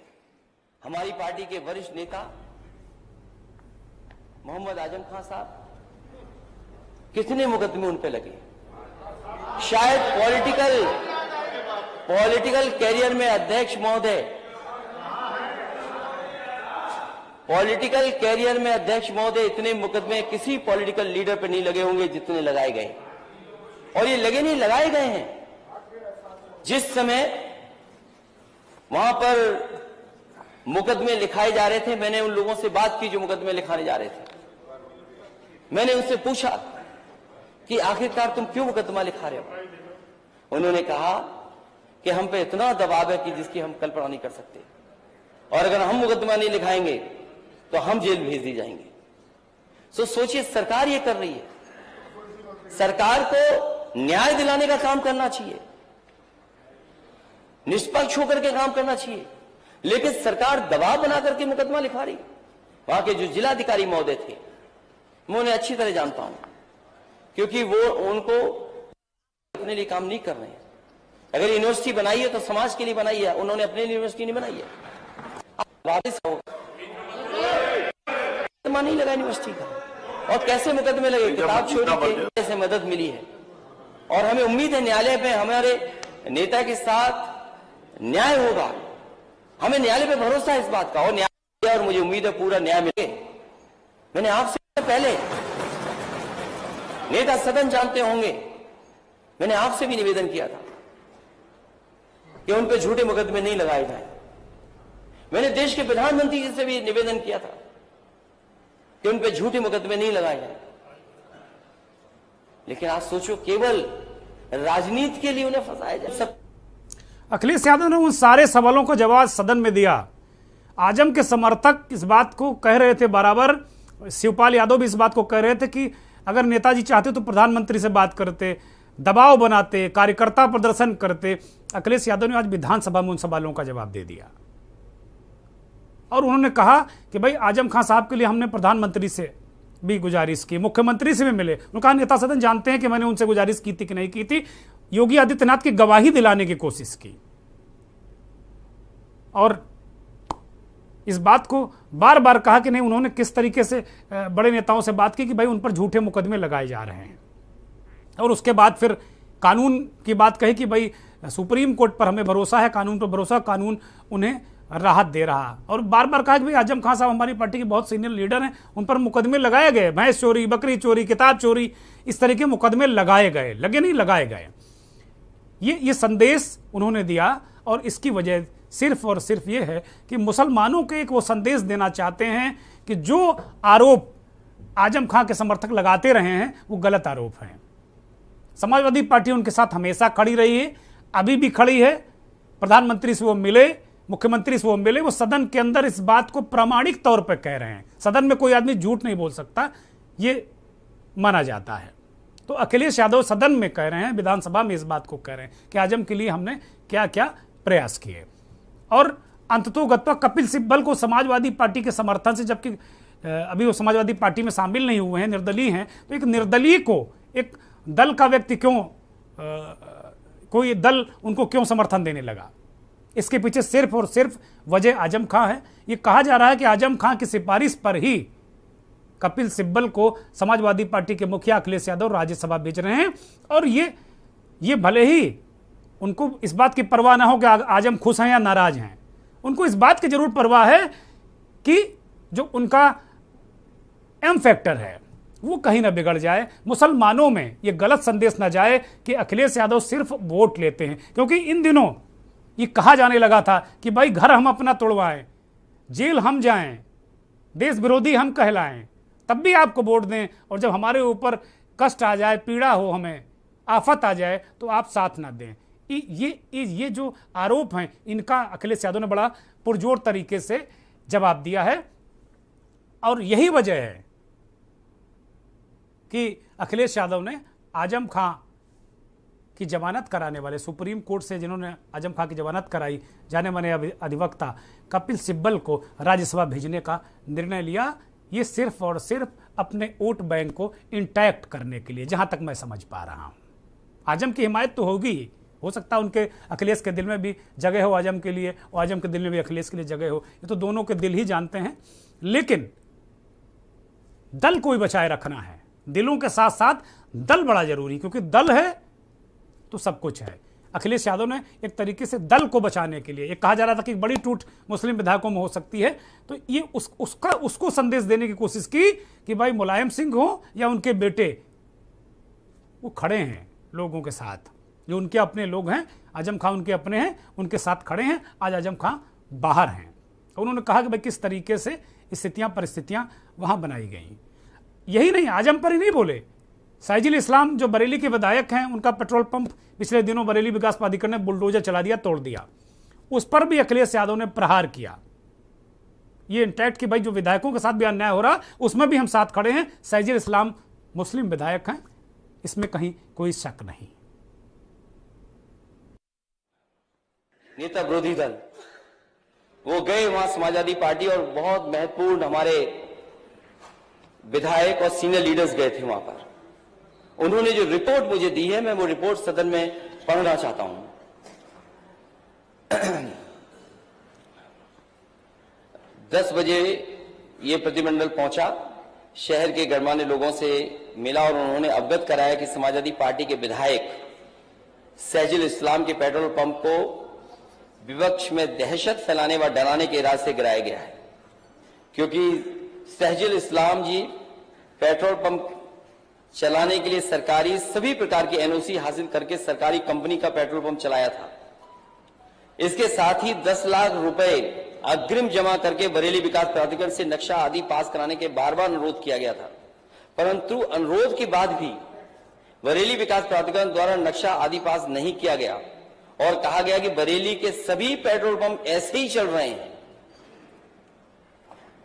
हमारी पार्टी के वरिष्ठ नेता मोहम्मद आजम खां साहब, कितने मुकदमे उन पे लगे। शायद पॉलिटिकल कैरियर में अध्यक्ष महोदय इतने मुकदमे किसी पॉलिटिकल लीडर पे नहीं लगे होंगे जितने लगाए गए। और ये लगे नहीं, लगाए गए हैं। जिस समय वहां पर मुकदमे लिखाए जा रहे थे, मैंने उन लोगों से बात की जो मुकदमे लिखाने जा रहे थे। मैंने उनसे पूछा कि आखिरकार तुम क्यों मुकदमा लिखा रहे हो। उन्होंने कहा कि हम पे इतना दबाव है कि जिसकी हम कल्पना नहीं कर सकते, और अगर हम मुकदमा नहीं लिखाएंगे तो हम जेल भेज दी जाएंगे। सो सोचिए, सरकार ये कर रही है। सरकार को न्याय दिलाने का काम करना चाहिए, निष्पक्ष होकर के काम करना चाहिए, लेकिन सरकार दबाव बना करके मुकदमा लिखा रही। वहां के जो जिलाधिकारी महोदय थे, मैं उन्हें अच्छी तरह जानता हूं, क्योंकि वो उनको अपने लिए काम नहीं कर रहे हैं। अगर यूनिवर्सिटी बनाई है तो समाज के लिए बनाई है, उन्होंने अपने लिए यूनिवर्सिटी नहीं बनाई है। वापस मुकदमा नहीं लगा यूनिवर्सिटी का, और कैसे मुकदमे लगे, किताब चोरी के कैसे मदद मिली है। और हमें उम्मीद है न्यायालय पे हमारे नेता के साथ न्याय होगा। हमें न्यायालय पे भरोसा है इस बात का, और न्याय, और मुझे उम्मीद है पूरा न्याय मिले। मैंने आपसे पहले, नेता सदन जानते होंगे, मैंने आपसे भी निवेदन किया था कि उन पे झूठे मुकदमे नहीं लगाए जाए। मैंने देश के प्रधानमंत्री जी से भी निवेदन किया था कि उन पे झूठे मुकदमे नहीं लगाए जाए। लेकिन आज सोचो, केवल राजनीति के लिए उन्हें फंसाया जाए। सब अखिलेश यादव ने उन सारे सवालों का जवाब सदन में दिया। आजम के समर्थक इस बात को कह रहे थे बराबर, शिवपाल यादव भी इस बात को कह रहे थे कि अगर नेताजी चाहते तो प्रधानमंत्री से बात करते, दबाव बनाते, कार्यकर्ता प्रदर्शन करते। अखिलेश यादव ने आज विधानसभा में उन सवालों का जवाब दे दिया, और उन्होंने कहा कि भाई आजम खां साहब के लिए हमने प्रधानमंत्री से भी गुजारिश की, मुख्यमंत्री से भी मिले। उन्होंने कहा नेता सदन जानते हैं कि मैंने उनसे गुजारिश की थी कि नहीं की थी। योगी आदित्यनाथ की गवाही दिलाने की कोशिश की, और इस बात को बार बार कहा कि नहीं, उन्होंने किस तरीके से बड़े नेताओं से बात की कि भाई उन पर झूठे मुकदमे लगाए जा रहे हैं। और उसके बाद फिर कानून की बात कही कि भाई सुप्रीम कोर्ट पर हमें भरोसा है, कानून पर भरोसा, कानून उन्हें राहत दे रहा। और बार बार कहा कि भाई आजम खां साहब हमारी पार्टी के बहुत सीनियर लीडर हैं, उन पर मुकदमे लगाए गए, भैंस चोरी, बकरी चोरी, किताब चोरी, इस तरह के मुकदमे लगाए गए, लगे नहीं लगाए गए। ये संदेश उन्होंने दिया, और इसकी वजह सिर्फ और सिर्फ ये है कि मुसलमानों को एक वो संदेश देना चाहते हैं कि जो आरोप आजम खां के समर्थक लगाते रहे हैं वो गलत आरोप हैं। समाजवादी पार्टी उनके साथ हमेशा खड़ी रही है, अभी भी खड़ी है। प्रधानमंत्री से वो मिले, मुख्यमंत्री से वो मिले, वो सदन के अंदर इस बात को प्रामाणिक तौर पर कह रहे हैं। सदन में कोई आदमी झूठ नहीं बोल सकता, ये माना जाता है। तो अखिलेश यादव सदन में कह रहे हैं, विधानसभा में इस बात को कह रहे हैं कि आजम के लिए हमने क्या क्या प्रयास किए। और अंततोगत्वा कपिल सिब्बल को समाजवादी पार्टी के समर्थन से, जबकि अभी वो समाजवादी पार्टी में शामिल नहीं हुए हैं, निर्दलीय हैं, तो एक निर्दलीय को एक दल का व्यक्ति क्यों, कोई दल उनको क्यों समर्थन देने लगा? इसके पीछे सिर्फ और सिर्फ वजह आजम खां है। ये कहा जा रहा है कि आजम खां की सिफारिश पर ही कपिल सिब्बल को समाजवादी पार्टी के मुखिया अखिलेश यादव राज्यसभा भेज रहे हैं। और ये भले ही उनको इस बात की परवाह ना हो कि आजम खुश हैं या नाराज हैं, उनको इस बात की जरूर परवाह है कि जो उनका एम फैक्टर है वो कहीं ना बिगड़ जाए, मुसलमानों में ये गलत संदेश ना जाए कि अखिलेश यादव सिर्फ वोट लेते हैं। क्योंकि इन दिनों ये कहा जाने लगा था कि भाई घर हम अपना तोड़वाएं, जेल हम जाएं, देश विरोधी हम कहलाएं, तब भी आपको वोट दें, और जब हमारे ऊपर कष्ट आ जाए, पीड़ा हो, हमें आफत आ जाए तो आप साथ ना दें। ये जो आरोप हैं इनका अखिलेश यादव ने बड़ा पुरजोर तरीके से जवाब दिया है। और यही वजह है कि अखिलेश यादव ने आजम खां की जमानत कराने वाले, सुप्रीम कोर्ट से जिन्होंने आजम खां की जमानत कराई, जाने माने अधिवक्ता कपिल सिब्बल को राज्यसभा भेजने का निर्णय लिया। ये सिर्फ और सिर्फ अपने वोट बैंक को इंटैक्ट करने के लिए, जहां तक मैं समझ पा रहा हूं। आजम की हिमायत तो होगी, हो सकता है उनके अखिलेश के दिल में भी जगह हो आजम के लिए, और आजम के दिल में भी अखिलेश के लिए जगह हो, ये तो दोनों के दिल ही जानते हैं। लेकिन दल को भी बचाए रखना है, दिलों के साथ साथ दल बड़ा जरूरी, क्योंकि दल है तो सब कुछ है। अखिलेश यादव ने एक तरीके से दल को बचाने के लिए, ये कहा जा रहा था कि बड़ी टूट मुस्लिम विधायकों में हो सकती है, तो ये उसको संदेश देने की कोशिश की कि भाई मुलायम सिंह हो या उनके बेटे, वो खड़े हैं लोगों के साथ, जो उनके अपने लोग हैं। आजम खां उनके अपने हैं, उनके साथ खड़े हैं। आज आजम खां बाहर हैं। उन्होंने कहा कि भाई किस तरीके से स्थितियां परिस्थितियां वहां बनाई गई। यही नहीं, आजम पर ही नहीं बोले, साइजुल इस्लाम जो बरेली के विधायक हैं, उनका पेट्रोल पंप पिछले दिनों बरेली विकास प्राधिकरण ने बुलडोजर चला दिया, तोड़ दिया, उस पर भी अखिलेश यादव ने प्रहार किया। ये इंटैक्ट कि भाई जो विधायकों के साथ भी अन्याय हो रहा, उसमें भी हम साथ खड़े हैं। साइजुल इस्लाम मुस्लिम विधायक हैं, इसमें कहीं कोई शक नहीं। नेता विरोधी दल वो गए वहां समाजवादी पार्टी, और बहुत महत्वपूर्ण हमारे विधायक और सीनियर लीडर्स गए थे वहां पर। उन्होंने जो रिपोर्ट मुझे दी है, मैं वो रिपोर्ट सदन में पढ़ना चाहता हूं। 10 बजे ये प्रतिनिधिमंडल पहुंचा, शहर के गणमान्य लोगों से मिला और उन्होंने अवगत कराया कि समाजवादी पार्टी के विधायक साइजुल इस्लाम के पेट्रोल पंप को विपक्ष में दहशत फैलाने व डराने के इरादे से गिराया गया है, क्योंकि साइजुल इस्लाम जी पेट्रोल पंप चलाने के लिए सरकारी सभी प्रकार की एनओसी हासिल करके सरकारी कंपनी का पेट्रोल पंप चलाया था। इसके साथ ही 10 लाख रुपए अग्रिम जमा करके बरेली विकास प्राधिकरण से नक्शा आदि पास कराने के बार-बार अनुरोध किया गया था, परंतु अनुरोध के बाद भी बरेली विकास प्राधिकरण द्वारा नक्शा आदि पास नहीं किया गया और कहा गया कि बरेली के सभी पेट्रोल पंप ऐसे ही चल रहे हैं,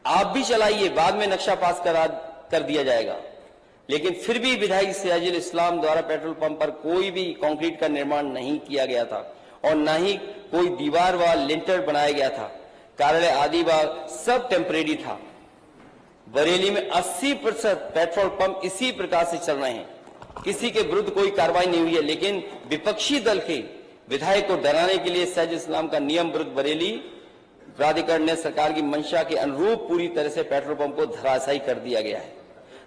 आप भी चलाइए, बाद में नक्शा पास कर दिया जाएगा। लेकिन फिर भी विधायक साइजुल इस्लाम द्वारा पेट्रोल पंप पर कोई भी कंक्रीट का निर्माण नहीं किया गया था और न ही कोई दीवार व लिंटर बनाया गया था। कार्यालय आदि व सब टेम्परेरी था। बरेली में 80% पेट्रोल पंप इसी प्रकार से चल रहे हैं, किसी के विरुद्ध कोई कार्रवाई नहीं हुई है। लेकिन विपक्षी दल के विधायक को डराने के लिए साइजुल इस्लाम का नियम विरुद्ध बरेली प्राधिकरण ने सरकार की मंशा के अनुरूप पूरी तरह से पेट्रोल पंप को धराशायी कर दिया गया है,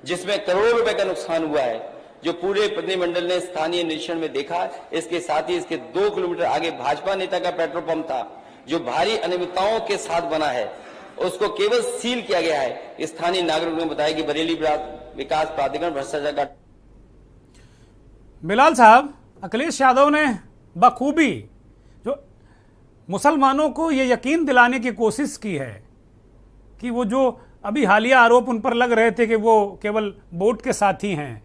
जिसमें करोड़ों रुपए का नुकसान हुआ है, जो पूरे प्रतिनिधिमंडल ने स्थानीय निरीक्षण में देखा। इसके साथ ही इसके 2 किलोमीटर आगे भाजपा नेता का पेट्रोल पंप था, जो भारी अनियमितताओं के साथ बना है, उसको केवल सील किया गया है। स्थानीय नागरिकों ने बताया कि बरेली विकास प्राधिकरण भ्रष्टाचार का। बिलाल साहब, अखिलेश यादव ने बखूबी जो मुसलमानों को ये यकीन दिलाने की कोशिश की है कि वो जो अभी हालिया आरोप उन पर लग रहे थे कि वो केवल वोट के साथी हैं,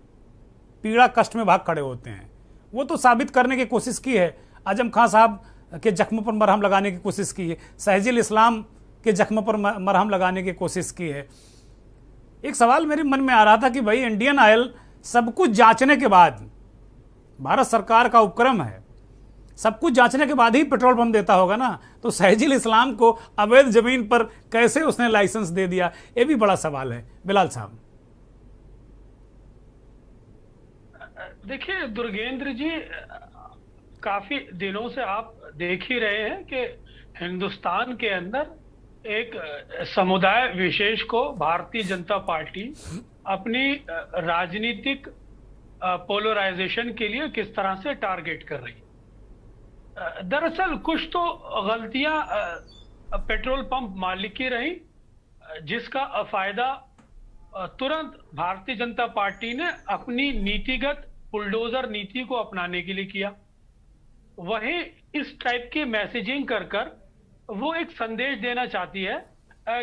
पीड़ा कष्ट में भाग खड़े होते हैं, वो तो साबित करने की कोशिश की है। आजम खां साहब के जख्म पर मरहम लगाने की कोशिश की है, साइजुल इस्लाम के जख्म पर मरहम लगाने की कोशिश की है। एक सवाल मेरे मन में आ रहा था कि भाई इंडियन ऑयल सब कुछ जांचने के बाद, भारत सरकार का उपक्रम है, सब कुछ जांचने के बाद ही पेट्रोल पंप देता होगा ना, तो साइजुल इस्लाम को अवैध जमीन पर कैसे उसने लाइसेंस दे दिया, ये भी बड़ा सवाल है। बिलाल साहब, देखिए दुर्गेंद्र जी, काफी दिनों से आप देख ही रहे हैं कि हिंदुस्तान के अंदर एक समुदाय विशेष को भारतीय जनता पार्टी अपनी राजनीतिक पोलराइजेशन के लिए किस तरह से टारगेट कर रही है। दरअसल कुछ तो गलतियां पेट्रोल पंप मालिक की रही, जिसका फायदा तुरंत भारतीय जनता पार्टी ने अपनी नीतिगत बुलडोजर नीति को अपनाने के लिए किया। वहीं इस टाइप की मैसेजिंग कर वो एक संदेश देना चाहती है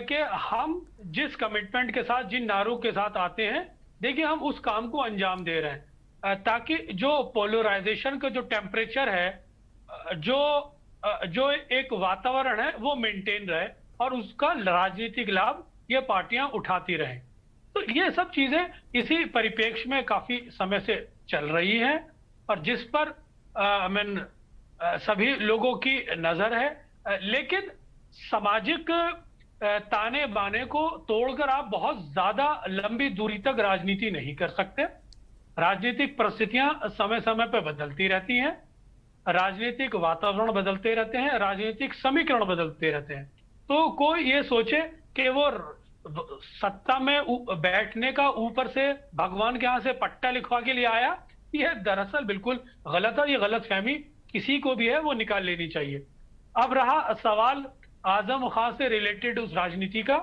कि हम जिस कमिटमेंट के साथ, जिन नारों के साथ आते हैं, देखिए हम उस काम को अंजाम दे रहे हैं, ताकि जो पोलराइजेशन का जो टेम्परेचर है, जो एक वातावरण है, वो मेंटेन रहे और उसका राजनीतिक लाभ ये पार्टियां उठाती रहें। तो ये सब चीजें इसी परिप्रेक्ष्य में काफी समय से चल रही हैं और जिस पर सभी लोगों की नजर है। लेकिन सामाजिक ताने बाने को तोड़कर आप बहुत ज्यादा लंबी दूरी तक राजनीति नहीं कर सकते। राजनीतिक परिस्थितियां समय समय पर बदलती रहती हैं, राजनीतिक वातावरण बदलते रहते हैं, राजनीतिक समीकरण बदलते रहते हैं। तो कोई ये सोचे कि वो सत्ता में बैठने का ऊपर से भगवान के यहां से पट्टा लिखवा के लिए आया, यह दरअसल बिल्कुल गलत है। ये गलत फहमी किसी को भी है वो निकाल लेनी चाहिए। अब रहा सवाल आजम खां से रिलेटेड उस राजनीति का।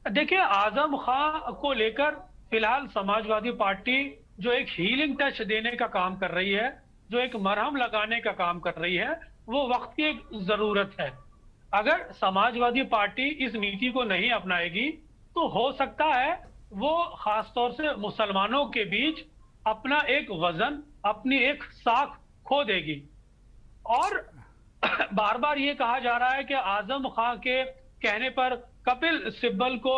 देखिए, आजम खां को लेकर फिलहाल समाजवादी पार्टी जो एक हीलिंग टच देने का काम कर रही है, जो एक मरहम लगाने का काम कर रही है, वो वक्त की एक जरूरत है। अगर समाजवादी पार्टी इस नीति को नहीं अपनाएगी तो हो सकता है वो खासतौर से मुसलमानों के बीच अपना एक वजन, अपनी एक साख खो देगी। और बार बार ये कहा जा रहा है कि आजम खां के कहने पर कपिल सिब्बल को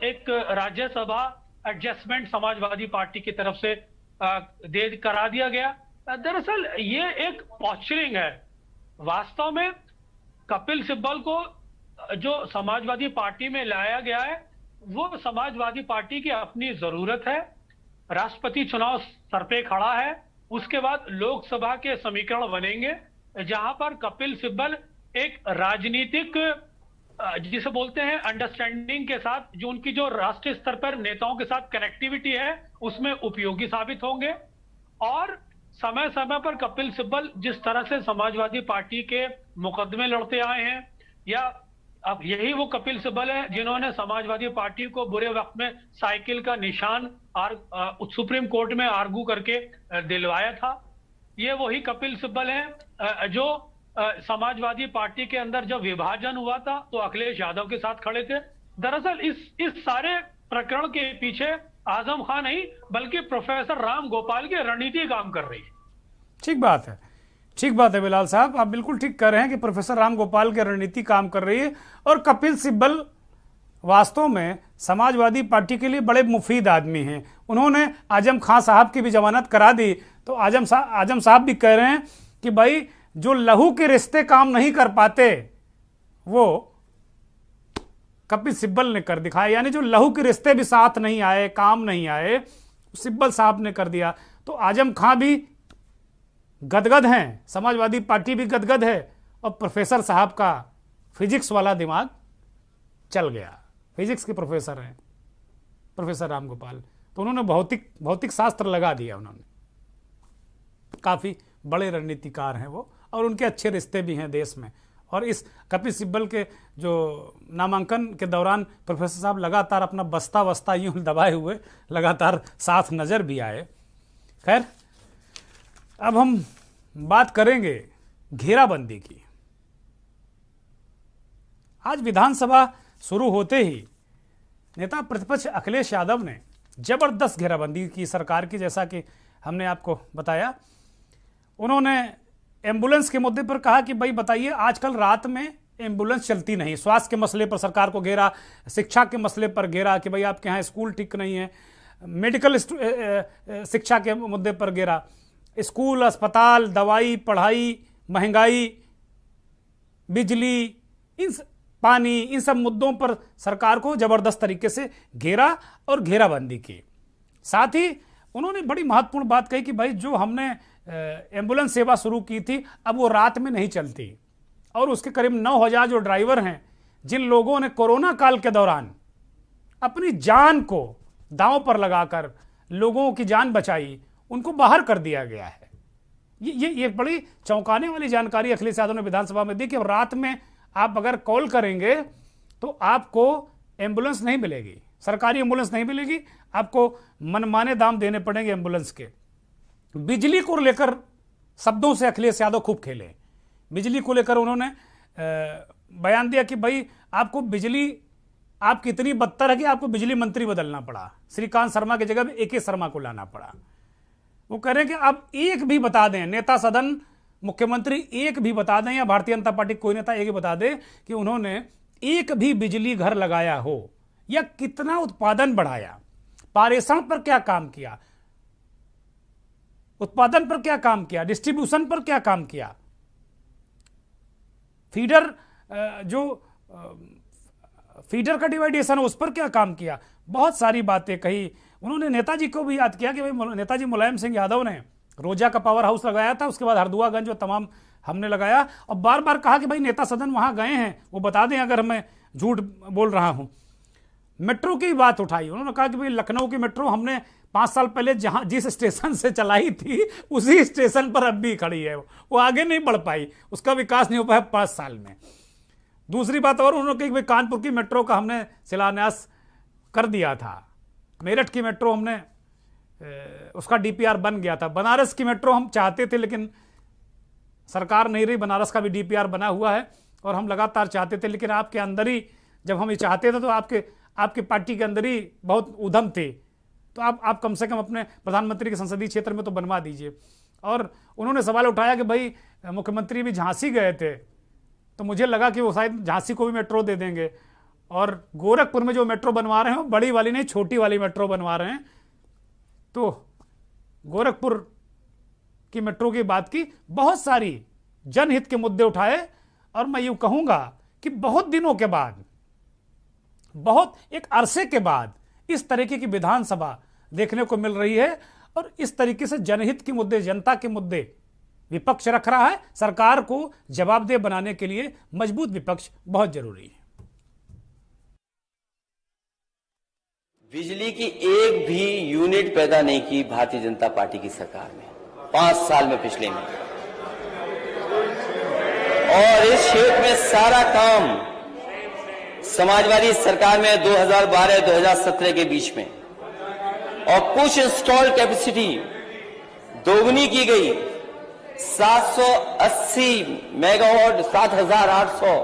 एक राज्यसभा एडजस्टमेंट समाजवादी पार्टी की तरफ से करा दिया गया। दरअसल ये एक पॉस्चरिंग है। वास्तव में कपिल सिब्बल को जो समाजवादी पार्टी में लाया गया है वो समाजवादी पार्टी की अपनी जरूरत है। राष्ट्रपति चुनाव सर पे खड़ा है, उसके बाद लोकसभा के समीकरण बनेंगे जहां पर कपिल सिब्बल एक राजनीतिक जिसे बोलते हैं अंडरस्टैंडिंग के साथ, जो उनकी जो राष्ट्रीय स्तर पर नेताओं के साथ कनेक्टिविटी है, उसमें उपयोगी साबित होंगे। और समय समय पर कपिल सिब्बल जिस तरह से समाजवादी पार्टी के मुकदमे लड़ते आए हैं, या अब यही वो कपिल सिब्बल है जिन्होंने समाजवादी पार्टी को बुरे वक्त में साइकिल का निशान सुप्रीम कोर्ट में आर्गू करके दिलवाया था। ये वही कपिल सिब्बल है जो समाजवादी पार्टी के अंदर जब विभाजन हुआ था तो अखिलेश यादव के साथ खड़े थे। दरअसल इस सारे प्रकरण के पीछे आजम खान नहीं बल्कि प्रोफेसर राम गोपाल की रणनीति काम कर रही है। ठीक बात है बिलाल साहब, आप बिल्कुल ठीक कह रहे हैं कि प्रोफेसर राम गोपाल की रणनीति काम कर रही है। और कपिल सिब्बल वास्तव में समाजवादी पार्टी के लिए बड़े मुफीद आदमी हैं। उन्होंने आजम खान साहब की भी जमानत करा दी। तो आजम साहब भी कह रहे हैं कि भाई जो लहू के रिश्ते काम नहीं कर पाते वो कपिल सिब्बल ने कर दिखाया, यानी जो लहू के रिश्ते भी साथ नहीं आए, काम नहीं आए, सिब्बल साहब ने कर दिया। तो आजम खां भी गदगद हैं, समाजवादी पार्टी भी गदगद है और प्रोफेसर साहब का फिजिक्स वाला दिमाग चल गया। फिजिक्स के प्रोफेसर हैं प्रोफेसर राम गोपाल, तो उन्होंने भौतिक शास्त्र लगा दिया। उन्होंने काफी बड़े रणनीतिकार हैं वो, और उनके अच्छे रिश्ते भी हैं देश में। और इस कपिल सिब्बल के जो नामांकन के दौरान प्रोफेसर साहब लगातार अपना बस्ता यूं दबाए हुए लगातार साथ नजर भी आए। खैर, अब हम बात करेंगे घेराबंदी की। आज विधानसभा शुरू होते ही नेता प्रतिपक्ष अखिलेश यादव ने जबरदस्त घेराबंदी की सरकार की, जैसा कि हमने आपको बताया। उन्होंने एम्बुलेंस के मुद्दे पर कहा कि भाई बताइए, आजकल रात में एम्बुलेंस चलती नहीं। स्वास्थ्य के मसले पर सरकार को घेरा, शिक्षा के मसले पर घेरा कि भाई आपके यहाँ स्कूल ठीक नहीं है, मेडिकल शिक्षा के मुद्दे पर घेरा, स्कूल, अस्पताल, दवाई, पढ़ाई, महंगाई, बिजली, पानी, इन सब मुद्दों पर सरकार को जबरदस्त तरीके से घेरा और घेराबंदी की। साथ ही उन्होंने बड़ी महत्वपूर्ण बात कही कि भाई जो हमने एम्बुलेंस सेवा शुरू की थी अब वो रात में नहीं चलती। और उसके करीब 9,000 जो ड्राइवर हैं, जिन लोगों ने कोरोना काल के दौरान अपनी जान को दांव पर लगाकर लोगों की जान बचाई, उनको बाहर कर दिया गया है। ये बड़ी चौंकाने वाली जानकारी अखिलेश यादव ने विधानसभा में दी कि रात में आप अगर कॉल करेंगे तो आपको एम्बुलेंस नहीं मिलेगी, सरकारी एम्बुलेंस नहीं मिलेगी, आपको मनमाने दाम देने पड़ेंगे एम्बुलेंस के। बिजली को लेकर शब्दों से अखिलेश यादव खूब खेले। बिजली को लेकर उन्होंने बयान दिया कि भाई आपको बिजली आपकी इतनी बदतर है कि आपको बिजली मंत्री बदलना पड़ा, श्रीकांत शर्मा की जगह पे AK शर्मा को लाना पड़ा। वो कह रहे हैं कि आप एक भी बता दें, नेता सदन मुख्यमंत्री एक भी बता दें, या भारतीय जनता पार्टी कोई नेता एक भी बता दे कि उन्होंने एक भी बिजली घर लगाया हो या कितना उत्पादन बढ़ाया, पारेषण पर क्या काम किया, उत्पादन पर क्या काम किया, डिस्ट्रीब्यूशन पर क्या काम किया, फीडर फीडर का डिवाइडेशन उस पर क्या काम किया। बहुत सारी बातें कही उन्होंने। नेताजी को भी याद किया कि भाई नेताजी मुलायम सिंह यादव ने रोजा का पावर हाउस लगाया था, उसके बाद हरदुआगंज और तमाम हमने लगाया, और बार बार कहा कि भाई नेता सदन वहां गए हैं, वो बता दें अगर मैं झूठ बोल रहा हूं। मेट्रो की बात उठाई, उन्होंने कहा कि भाई लखनऊ की मेट्रो हमने 5 साल पहले जिस स्टेशन से चलाई थी उसी स्टेशन पर अब भी खड़ी है, वो आगे नहीं बढ़ पाई, उसका विकास नहीं हो पाया 5 साल में। दूसरी बात और उन्होंने कही कि भाई कानपुर की मेट्रो का हमने शिलान्यास कर दिया था, मेरठ की मेट्रो हमने उसका DPR बन गया था, बनारस की मेट्रो हम चाहते थे लेकिन सरकार नहीं रही, बनारस का भी DPR बना हुआ है और हम लगातार चाहते थे, लेकिन आपके अंदर ही जब हम ये चाहते थे तो आपके पार्टी के अंदर ही बहुत उधम थे, तो आप कम से कम अपने प्रधानमंत्री के संसदीय क्षेत्र में तो बनवा दीजिए। और उन्होंने सवाल उठाया कि भाई मुख्यमंत्री भी झांसी गए थे, तो मुझे लगा कि वो शायद झांसी को भी मेट्रो दे देंगे, और गोरखपुर में जो मेट्रो बनवा रहे हैं वो बड़ी वाली नहीं छोटी वाली मेट्रो बनवा रहे हैं। तो गोरखपुर की मेट्रो की बात की, बहुत सारी जनहित के मुद्दे उठाए, और मैं यूं कहूंगा कि बहुत दिनों के बाद, बहुत एक अरसे के बाद इस तरीके की विधानसभा देखने को मिल रही है, और इस तरीके से जनहित के मुद्दे, जनता के मुद्दे विपक्ष रख रहा है। सरकार को जवाबदेह बनाने के लिए मजबूत विपक्ष बहुत जरूरी है। बिजली की एक भी यूनिट पैदा नहीं की भारतीय जनता पार्टी की सरकार ने 5 साल में, पिछले में। और इस क्षेत्र में सारा काम समाजवादी सरकार में 2012-2017 के बीच में, और कुछ इंस्टॉल कैपेसिटी दोगुनी की गई, 780 मेगावाट, 7,800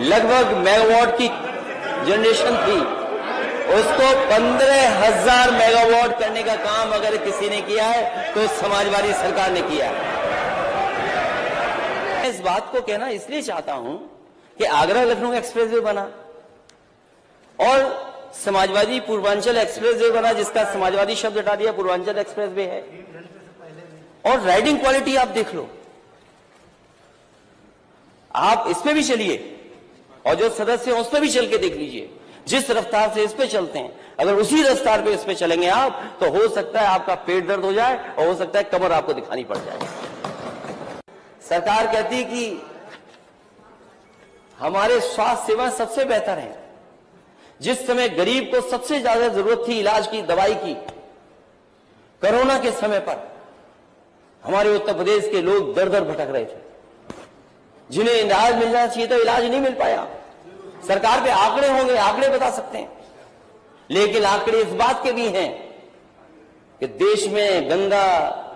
लगभग मेगावाट की जनरेशन थी, उसको 15,000 मेगावाट करने का काम अगर किसी ने किया है तो समाजवादी सरकार ने किया है। मैं इस बात को कहना इसलिए चाहता हूं कि आगरा लखनऊ एक्सप्रेसवे बना और समाजवादी पूर्वांचल एक्सप्रेसवे बना, जिसका समाजवादी शब्द हटा दिया, पूर्वांचल एक्सप्रेसवे है। और राइडिंग क्वालिटी आप देख लो, आप इसमें भी चलिए और जो सदस्य हैं उस पर भी चल के देख लीजिए। जिस रफ्तार से इस पे चलते हैं, अगर उसी रफ्तार पे इस पे चलेंगे आप, तो हो सकता है आपका पेट दर्द हो जाए और हो सकता है कमर आपको दिखानी पड़ जाए। सरकार कहती है कि हमारे स्वास्थ्य सेवा सबसे बेहतर है। जिस समय गरीब को सबसे ज्यादा जरूरत थी इलाज की, दवाई की, कोरोना के समय पर हमारे उत्तर प्रदेश के लोग दर दर भटक रहे थे, जिन्हें इलाज मिलना चाहिए तो इलाज नहीं मिल पाया। सरकार पे आंकड़े होंगे, आंकड़े बता सकते हैं, लेकिन आंकड़े इस बात के भी हैं कि देश में गंगा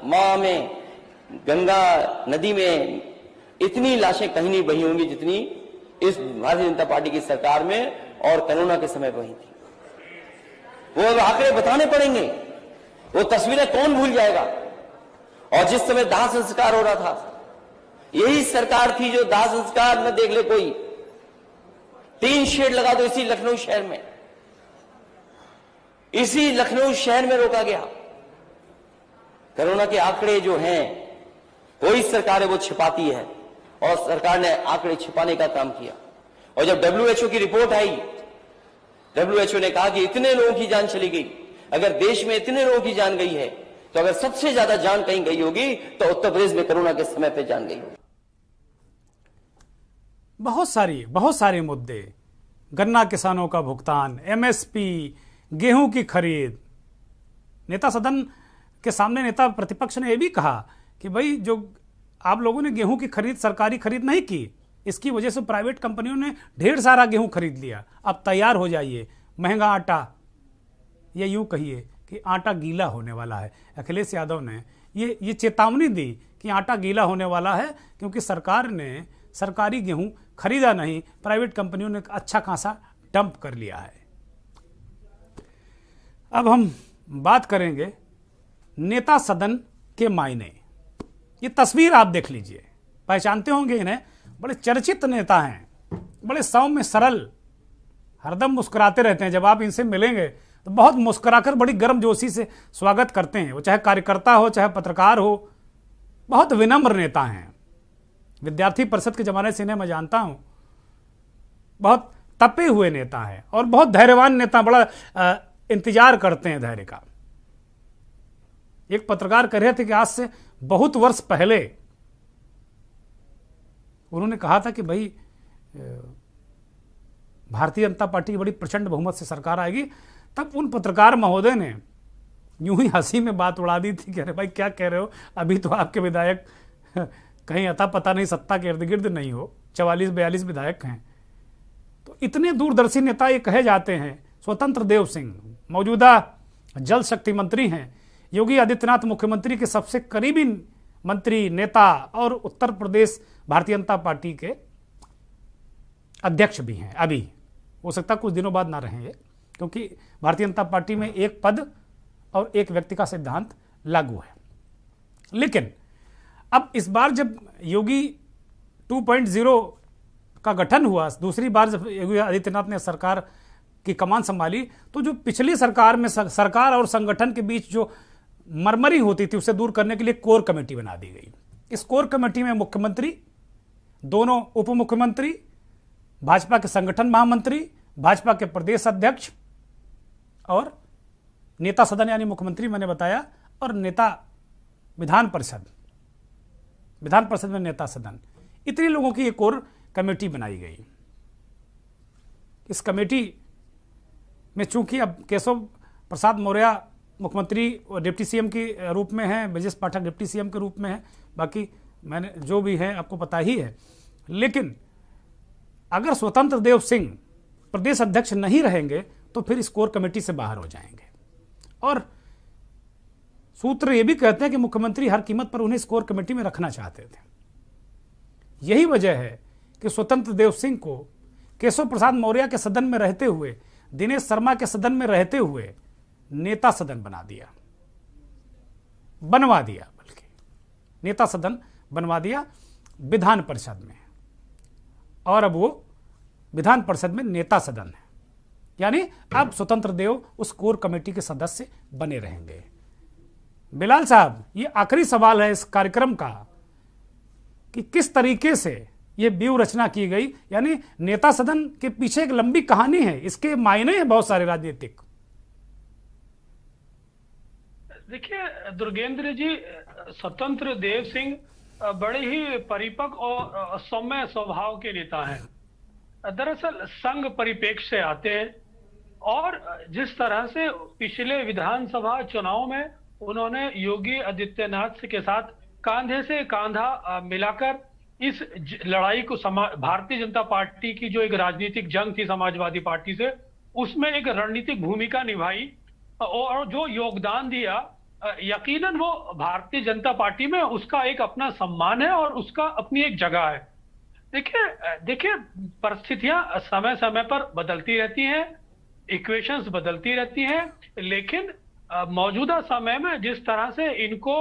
मां में, गंगा नदी में इतनी लाशें कहीं नहीं बही होंगी जितनी इस भारतीय जनता पार्टी की सरकार में और कोरोना के समय बही थी। वो आंकड़े बताने पड़ेंगे, वो तस्वीरें कौन भूल जाएगा। और जिस समय दाह संस्कार हो रहा था, यही सरकार थी जो दाह संस्कार न देख ले कोई, 3 शेड लगा दो इसी लखनऊ शहर में, इसी लखनऊ शहर में रोका गया। कोरोना के आंकड़े जो हैं, कोई सरकार है वो छिपाती है, और सरकार ने आंकड़े छिपाने का काम किया। और जब WHO की रिपोर्ट आई, WHO ने कहा कि इतने लोगों की जान चली गई। अगर देश में इतने लोगों की जान गई है, तो अगर सबसे ज्यादा जान कहीं गई होगी तो उत्तर प्रदेश में कोरोना के समय पे जान गई होगी। बहुत सारे मुद्दे, गन्ना किसानों का भुगतान, MSP, गेहूं की खरीद। नेता सदन के सामने नेता प्रतिपक्ष ने यह भी कहा कि भाई जो आप लोगों ने गेहूं की खरीद, सरकारी खरीद नहीं की, इसकी वजह से प्राइवेट कंपनियों ने ढेर सारा गेहूं खरीद लिया। अब तैयार हो जाइए, महंगा आटा, ये यूं कहिए कि आटा गीला होने वाला है। अखिलेश यादव ने ये चेतावनी दी कि आटा गीला होने वाला है, क्योंकि सरकार ने सरकारी गेहूं खरीदा नहीं, प्राइवेट कंपनियों ने अच्छा खासा डंप कर लिया है। अब हम बात करेंगे नेता सदन के मायने। ये तस्वीर आप देख लीजिए, पहचानते होंगे इन्हें। बड़े चर्चित नेता हैं, बड़े सौम्य सरल, हरदम मुस्कुराते रहते हैं। जब आप इनसे मिलेंगे तो बहुत मुस्कुराकर बड़ी गर्मजोशी से स्वागत करते हैं, वो चाहे कार्यकर्ता हो चाहे पत्रकार हो। बहुत विनम्र नेता हैं। विद्यार्थी परिषद के जमाने से इन्हें मैं जानता हूं। बहुत तपे हुए नेता हैं और बहुत धैर्यवान नेता, बड़ा इंतजार करते हैं धैर्य का। एक पत्रकार कह रहे थे कि आज से बहुत वर्ष पहले उन्होंने कहा था कि भाई भारतीय जनता पार्टी की बड़ी प्रचंड बहुमत से सरकार आएगी। तब उन पत्रकार महोदय ने यूं ही हंसी में बात उड़ा दी थी कि अरे भाई क्या कह रहे हो, अभी तो आपके विधायक कहीं अता पता नहीं सत्ता के इर्द गिर्द नहीं हो, 44-42 विधायक हैं। तो इतने दूरदर्शी नेता ये कहे जाते हैं। स्वतंत्र देव सिंह मौजूदा जल शक्ति मंत्री हैं, योगी आदित्यनाथ मुख्यमंत्री के सबसे करीबी मंत्री, नेता और उत्तर प्रदेश भारतीय जनता पार्टी के अध्यक्ष भी हैं। अभी हो सकता कुछ दिनों बाद ना रहेंगे, क्योंकि भारतीय जनता पार्टी में एक पद और एक व्यक्ति का सिद्धांत लागू है। लेकिन अब इस बार जब योगी 2.0 का गठन हुआ, दूसरी बार जब योगी आदित्यनाथ ने सरकार की कमान संभाली, तो जो पिछली सरकार में सरकार और संगठन के बीच जो मरमरी होती थी उसे दूर करने के लिए कोर कमेटी बना दी गई। इस कोर कमेटी में मुख्यमंत्री, दोनों उप मुख्यमंत्री, भाजपा के संगठन महामंत्री, भाजपा के प्रदेश अध्यक्ष और नेता सदन यानी मुख्यमंत्री मैंने बताया, और नेता विधान परिषद में नेता सदन, इतने लोगों की एक और कमेटी बनाई गई। इस कमेटी में चूंकि अब केशव प्रसाद मौर्य मुख्यमंत्री और डिप्टी सीएम के रूप में हैं, ब्रजेश पाठक डिप्टी सीएम के रूप में हैं, बाकी मैंने जो भी है आपको पता ही है। लेकिन अगर स्वतंत्र देव सिंह प्रदेश अध्यक्ष नहीं रहेंगे तो फिर इस कोर कमेटी से बाहर हो जाएंगे। और सूत्र ये भी कहते हैं कि मुख्यमंत्री हर कीमत पर उन्हें इस कोर कमेटी में रखना चाहते थे। यही वजह है कि स्वतंत्र देव सिंह को केशव प्रसाद मौर्य के सदन में रहते हुए, दिनेश शर्मा के सदन में रहते हुए नेता सदन बनवा दिया, बल्कि नेता सदन बनवा दिया विधान परिषद में। और अब वो विधान परिषद में नेता सदन है, यानी अब स्वतंत्र देव उस कोर कमेटी के सदस्य बने रहेंगे। बिलाल साहब, ये आखिरी सवाल है इस कार्यक्रम का कि किस तरीके से ये व्यूह रचना की गई, यानी नेता सदन के पीछे एक लंबी कहानी है, इसके मायने हैं बहुत सारे राजनीतिक। देखिए दुर्गेंद्र जी, स्वतंत्र देव सिंह बड़े ही परिपक्व और सौम्य स्वभाव के नेता हैं। दरअसल संघ परिप्रेक्ष्य से आते हैं और जिस तरह से पिछले विधानसभा चुनाव में उन्होंने योगी आदित्यनाथ के साथ कांधे से कांधा मिलाकर इस लड़ाई को भारतीय जनता पार्टी की जो एक राजनीतिक जंग थी समाजवादी पार्टी से, उसमें एक रणनीतिक भूमिका निभाई और जो योगदान दिया, यकीनन वो भारतीय जनता पार्टी में उसका एक अपना सम्मान है और उसका अपनी एक जगह है। देखिए परिस्थितियां समय समय पर बदलती रहती हैं, इक्वेशंस बदलती रहती हैं, लेकिन मौजूदा समय में जिस तरह से इनको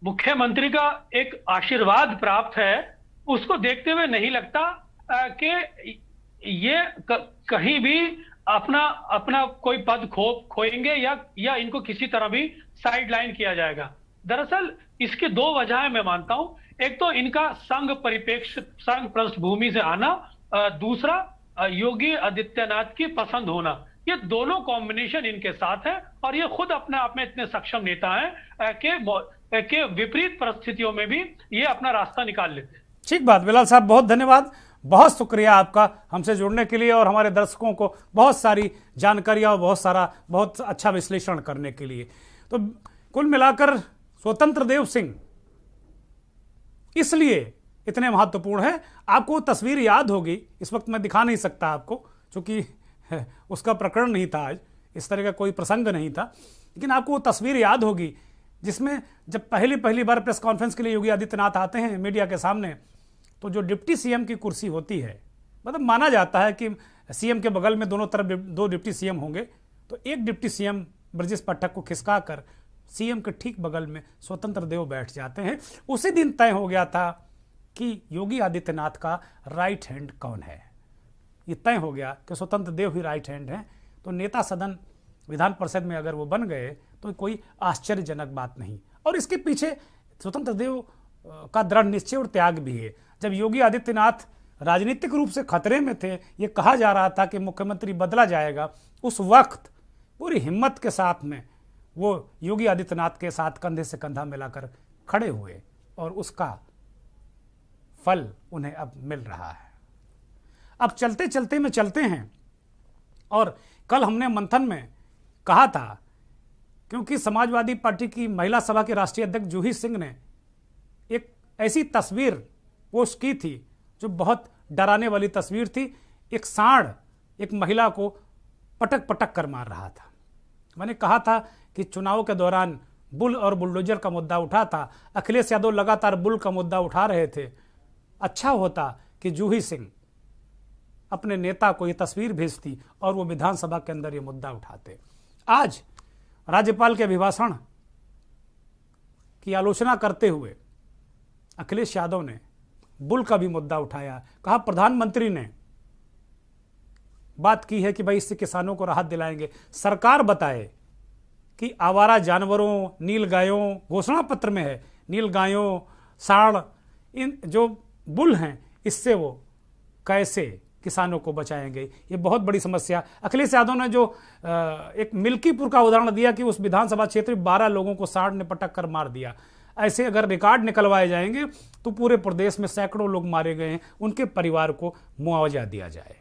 मुख्यमंत्री का एक आशीर्वाद प्राप्त है, उसको देखते हुए नहीं लगता कि ये कहीं भी अपना कोई पद खोएंगे या इनको किसी तरह भी साइडलाइन किया जाएगा। दरअसल इसके दो वजहें मैं मानता हूं। एक तो इनका संघ परिप्रेक्ष्य, संघ पृष्ठभूमि से आना, दूसरा योगी आदित्यनाथ की पसंद होना, ये दोनों कॉम्बिनेशन इनके साथ है और ये खुद अपने आप में इतने सक्षम नेता हैं कि विपरीत परिस्थितियों में भी ये अपना रास्ता निकाल लेते हैं। ठीक बात बिलाल साहब, बहुत धन्यवाद, बहुत शुक्रिया आपका हमसे जुड़ने के लिए और हमारे दर्शकों को बहुत सारी जानकारियां और बहुत अच्छा विश्लेषण करने के लिए। तो कुल मिलाकर स्वतंत्र देव सिंह इसलिए इतने महत्वपूर्ण है। आपको तस्वीर याद होगी, इस वक्त मैं दिखा नहीं सकता आपको क्योंकि उसका प्रकरण नहीं था, आज इस तरह का कोई प्रसंग नहीं था, लेकिन आपको वो तस्वीर याद होगी जिसमें जब पहली बार प्रेस कॉन्फ्रेंस के लिए योगी आदित्यनाथ आते हैं मीडिया के सामने, तो जो डिप्टी सीएम की कुर्सी होती है, मतलब माना जाता है कि सीएम के बगल में दोनों तरफ दो डिप्टी सीएम होंगे, तो एक डिप्टी सीएम ब्रजेश पाठक को खिसका कर सीएम के ठीक बगल में स्वतंत्र देव बैठ जाते हैं। उसी दिन तय हो गया था कि योगी आदित्यनाथ का राइट हैंड कौन है। ये तय हो गया कि स्वतंत्र देव ही राइट हैंड हैं, तो नेता सदन विधान परिषद में अगर वो बन गए तो कोई आश्चर्यजनक बात नहीं। और इसके पीछे स्वतंत्र देव का दृढ़ निश्चय और त्याग भी है। जब योगी आदित्यनाथ राजनीतिक रूप से खतरे में थे, ये कहा जा रहा था कि मुख्यमंत्री बदला जाएगा, उस वक्त पूरी हिम्मत के साथ में वो योगी आदित्यनाथ के साथ कंधे से कंधा मिलाकर खड़े हुए और उसका फल उन्हें अब मिल रहा है। अब चलते चलते में चलते हैं, और कल हमने मंथन में कहा था, क्योंकि समाजवादी पार्टी की महिला सभा के राष्ट्रीय अध्यक्ष जूही सिंह ने एक ऐसी तस्वीर पोस्ट की थी जो बहुत डराने वाली तस्वीर थी। एक सांड एक महिला को पटक पटक कर मार रहा था। मैंने कहा था कि चुनाव के दौरान बुल और बुलडोजर का मुद्दा उठा था, अखिलेश यादव लगातार बुल का मुद्दा उठा रहे थे। अच्छा होता कि जूही सिंह अपने नेता को ये तस्वीर भेजती और वो विधानसभा के अंदर ये मुद्दा उठाते। आज राज्यपाल के अभिभाषण की आलोचना करते हुए अखिलेश यादव ने बुल का भी मुद्दा उठाया। कहा प्रधानमंत्री ने बात की है कि भाई इससे किसानों को राहत दिलाएंगे, सरकार बताए कि आवारा जानवरों, नील गायों, घोषणा पत्र में है, नील गायों, सांड, इन जो बुल हैं, इससे वो कैसे किसानों को बचाएंगे। ये बहुत बड़ी समस्या। अखिलेश यादव ने जो एक मिल्कीपुर का उदाहरण दिया कि उस विधानसभा क्षेत्र में 12 लोगों को सांड ने पटक कर मार दिया, ऐसे अगर रिकॉर्ड निकलवाए जाएंगे तो पूरे प्रदेश में सैकड़ों लोग मारे गए हैं, उनके परिवार को मुआवजा दिया जाए।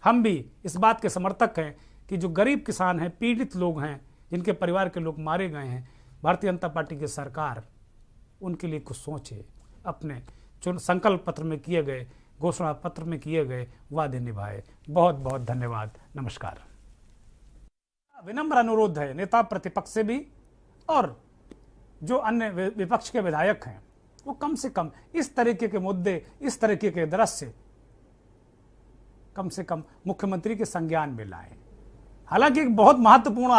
हम भी इस बात के समर्थक हैं कि जो गरीब किसान हैं, पीड़ित लोग हैं, जिनके परिवार के लोग मारे गए हैं, भारतीय जनता पार्टी की सरकार उनके लिए कुछ सोचे, अपने जो संकल्प पत्र में किए गए, घोषणा पत्र में किए गए वादे निभाए। बहुत बहुत धन्यवाद। नमस्कार। विनम्र अनुरोध है नेता प्रतिपक्ष से भी और जो अन्य विपक्ष के विधायक हैं, वो कम से कम इस तरीके के मुद्दे, इस तरीके के दृश्य कम से कम मुख्यमंत्री के संज्ञान में लाएं। हालांकि एक बहुत महत्वपूर्ण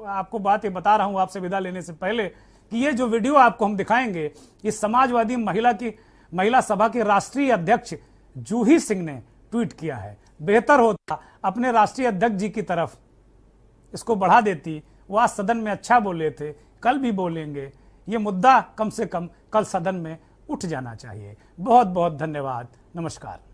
आपको बात ये बता रहा हूं आपसे विदा लेने से पहले कि ये जो वीडियो आपको हम दिखाएंगे, ये समाजवादी महिला सभा के राष्ट्रीय अध्यक्ष जूही सिंह ने ट्वीट किया है। बेहतर होता अपने राष्ट्रीय अध्यक्ष जी की तरफ इसको बढ़ा देती। वो आज सदन में अच्छा बोले थे, कल भी बोलेंगे। ये मुद्दा कम से कम कल सदन में उठ जाना चाहिए। बहुत बहुत धन्यवाद। नमस्कार।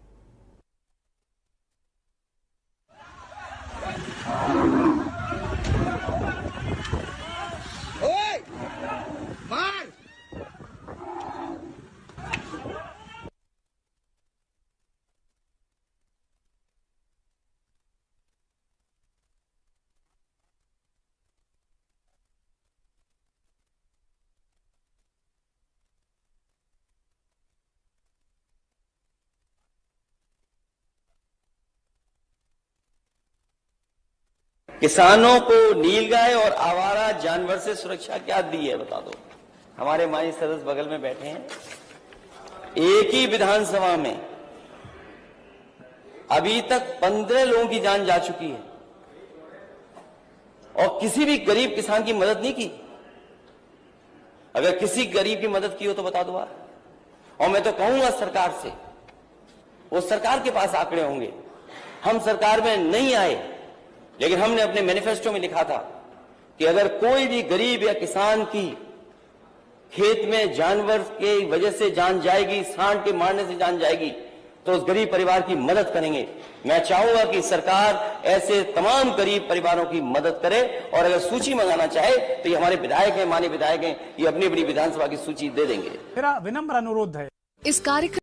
किसानों को नीलगाय और आवारा जानवर से सुरक्षा क्या दी है बता दो। हमारे माननीय सदस्य बगल में बैठे हैं। एक ही विधानसभा में अभी तक 15 लोगों की जान जा चुकी है और किसी भी गरीब किसान की मदद नहीं की। अगर किसी गरीब की मदद की हो तो बता दो। और मैं तो कहूंगा सरकार से, वो सरकार के पास आंकड़े होंगे। हम सरकार में नहीं आए, लेकिन हमने अपने मैनिफेस्टो में लिखा था कि अगर कोई भी गरीब या किसान की खेत में जानवर के वजह से जान जाएगी, सांड के मारने से जान जाएगी, तो उस गरीब परिवार की मदद करेंगे। मैं चाहूंगा कि सरकार ऐसे तमाम गरीब परिवारों की मदद करे और अगर सूची मंगाना चाहे तो ये हमारे विधायक हैं, माननीय विधायक हैं, ये अपनी अपनी विधानसभा की सूची दे देंगे। मेरा विनम्र अनुरोध है। इस कार्यक्रम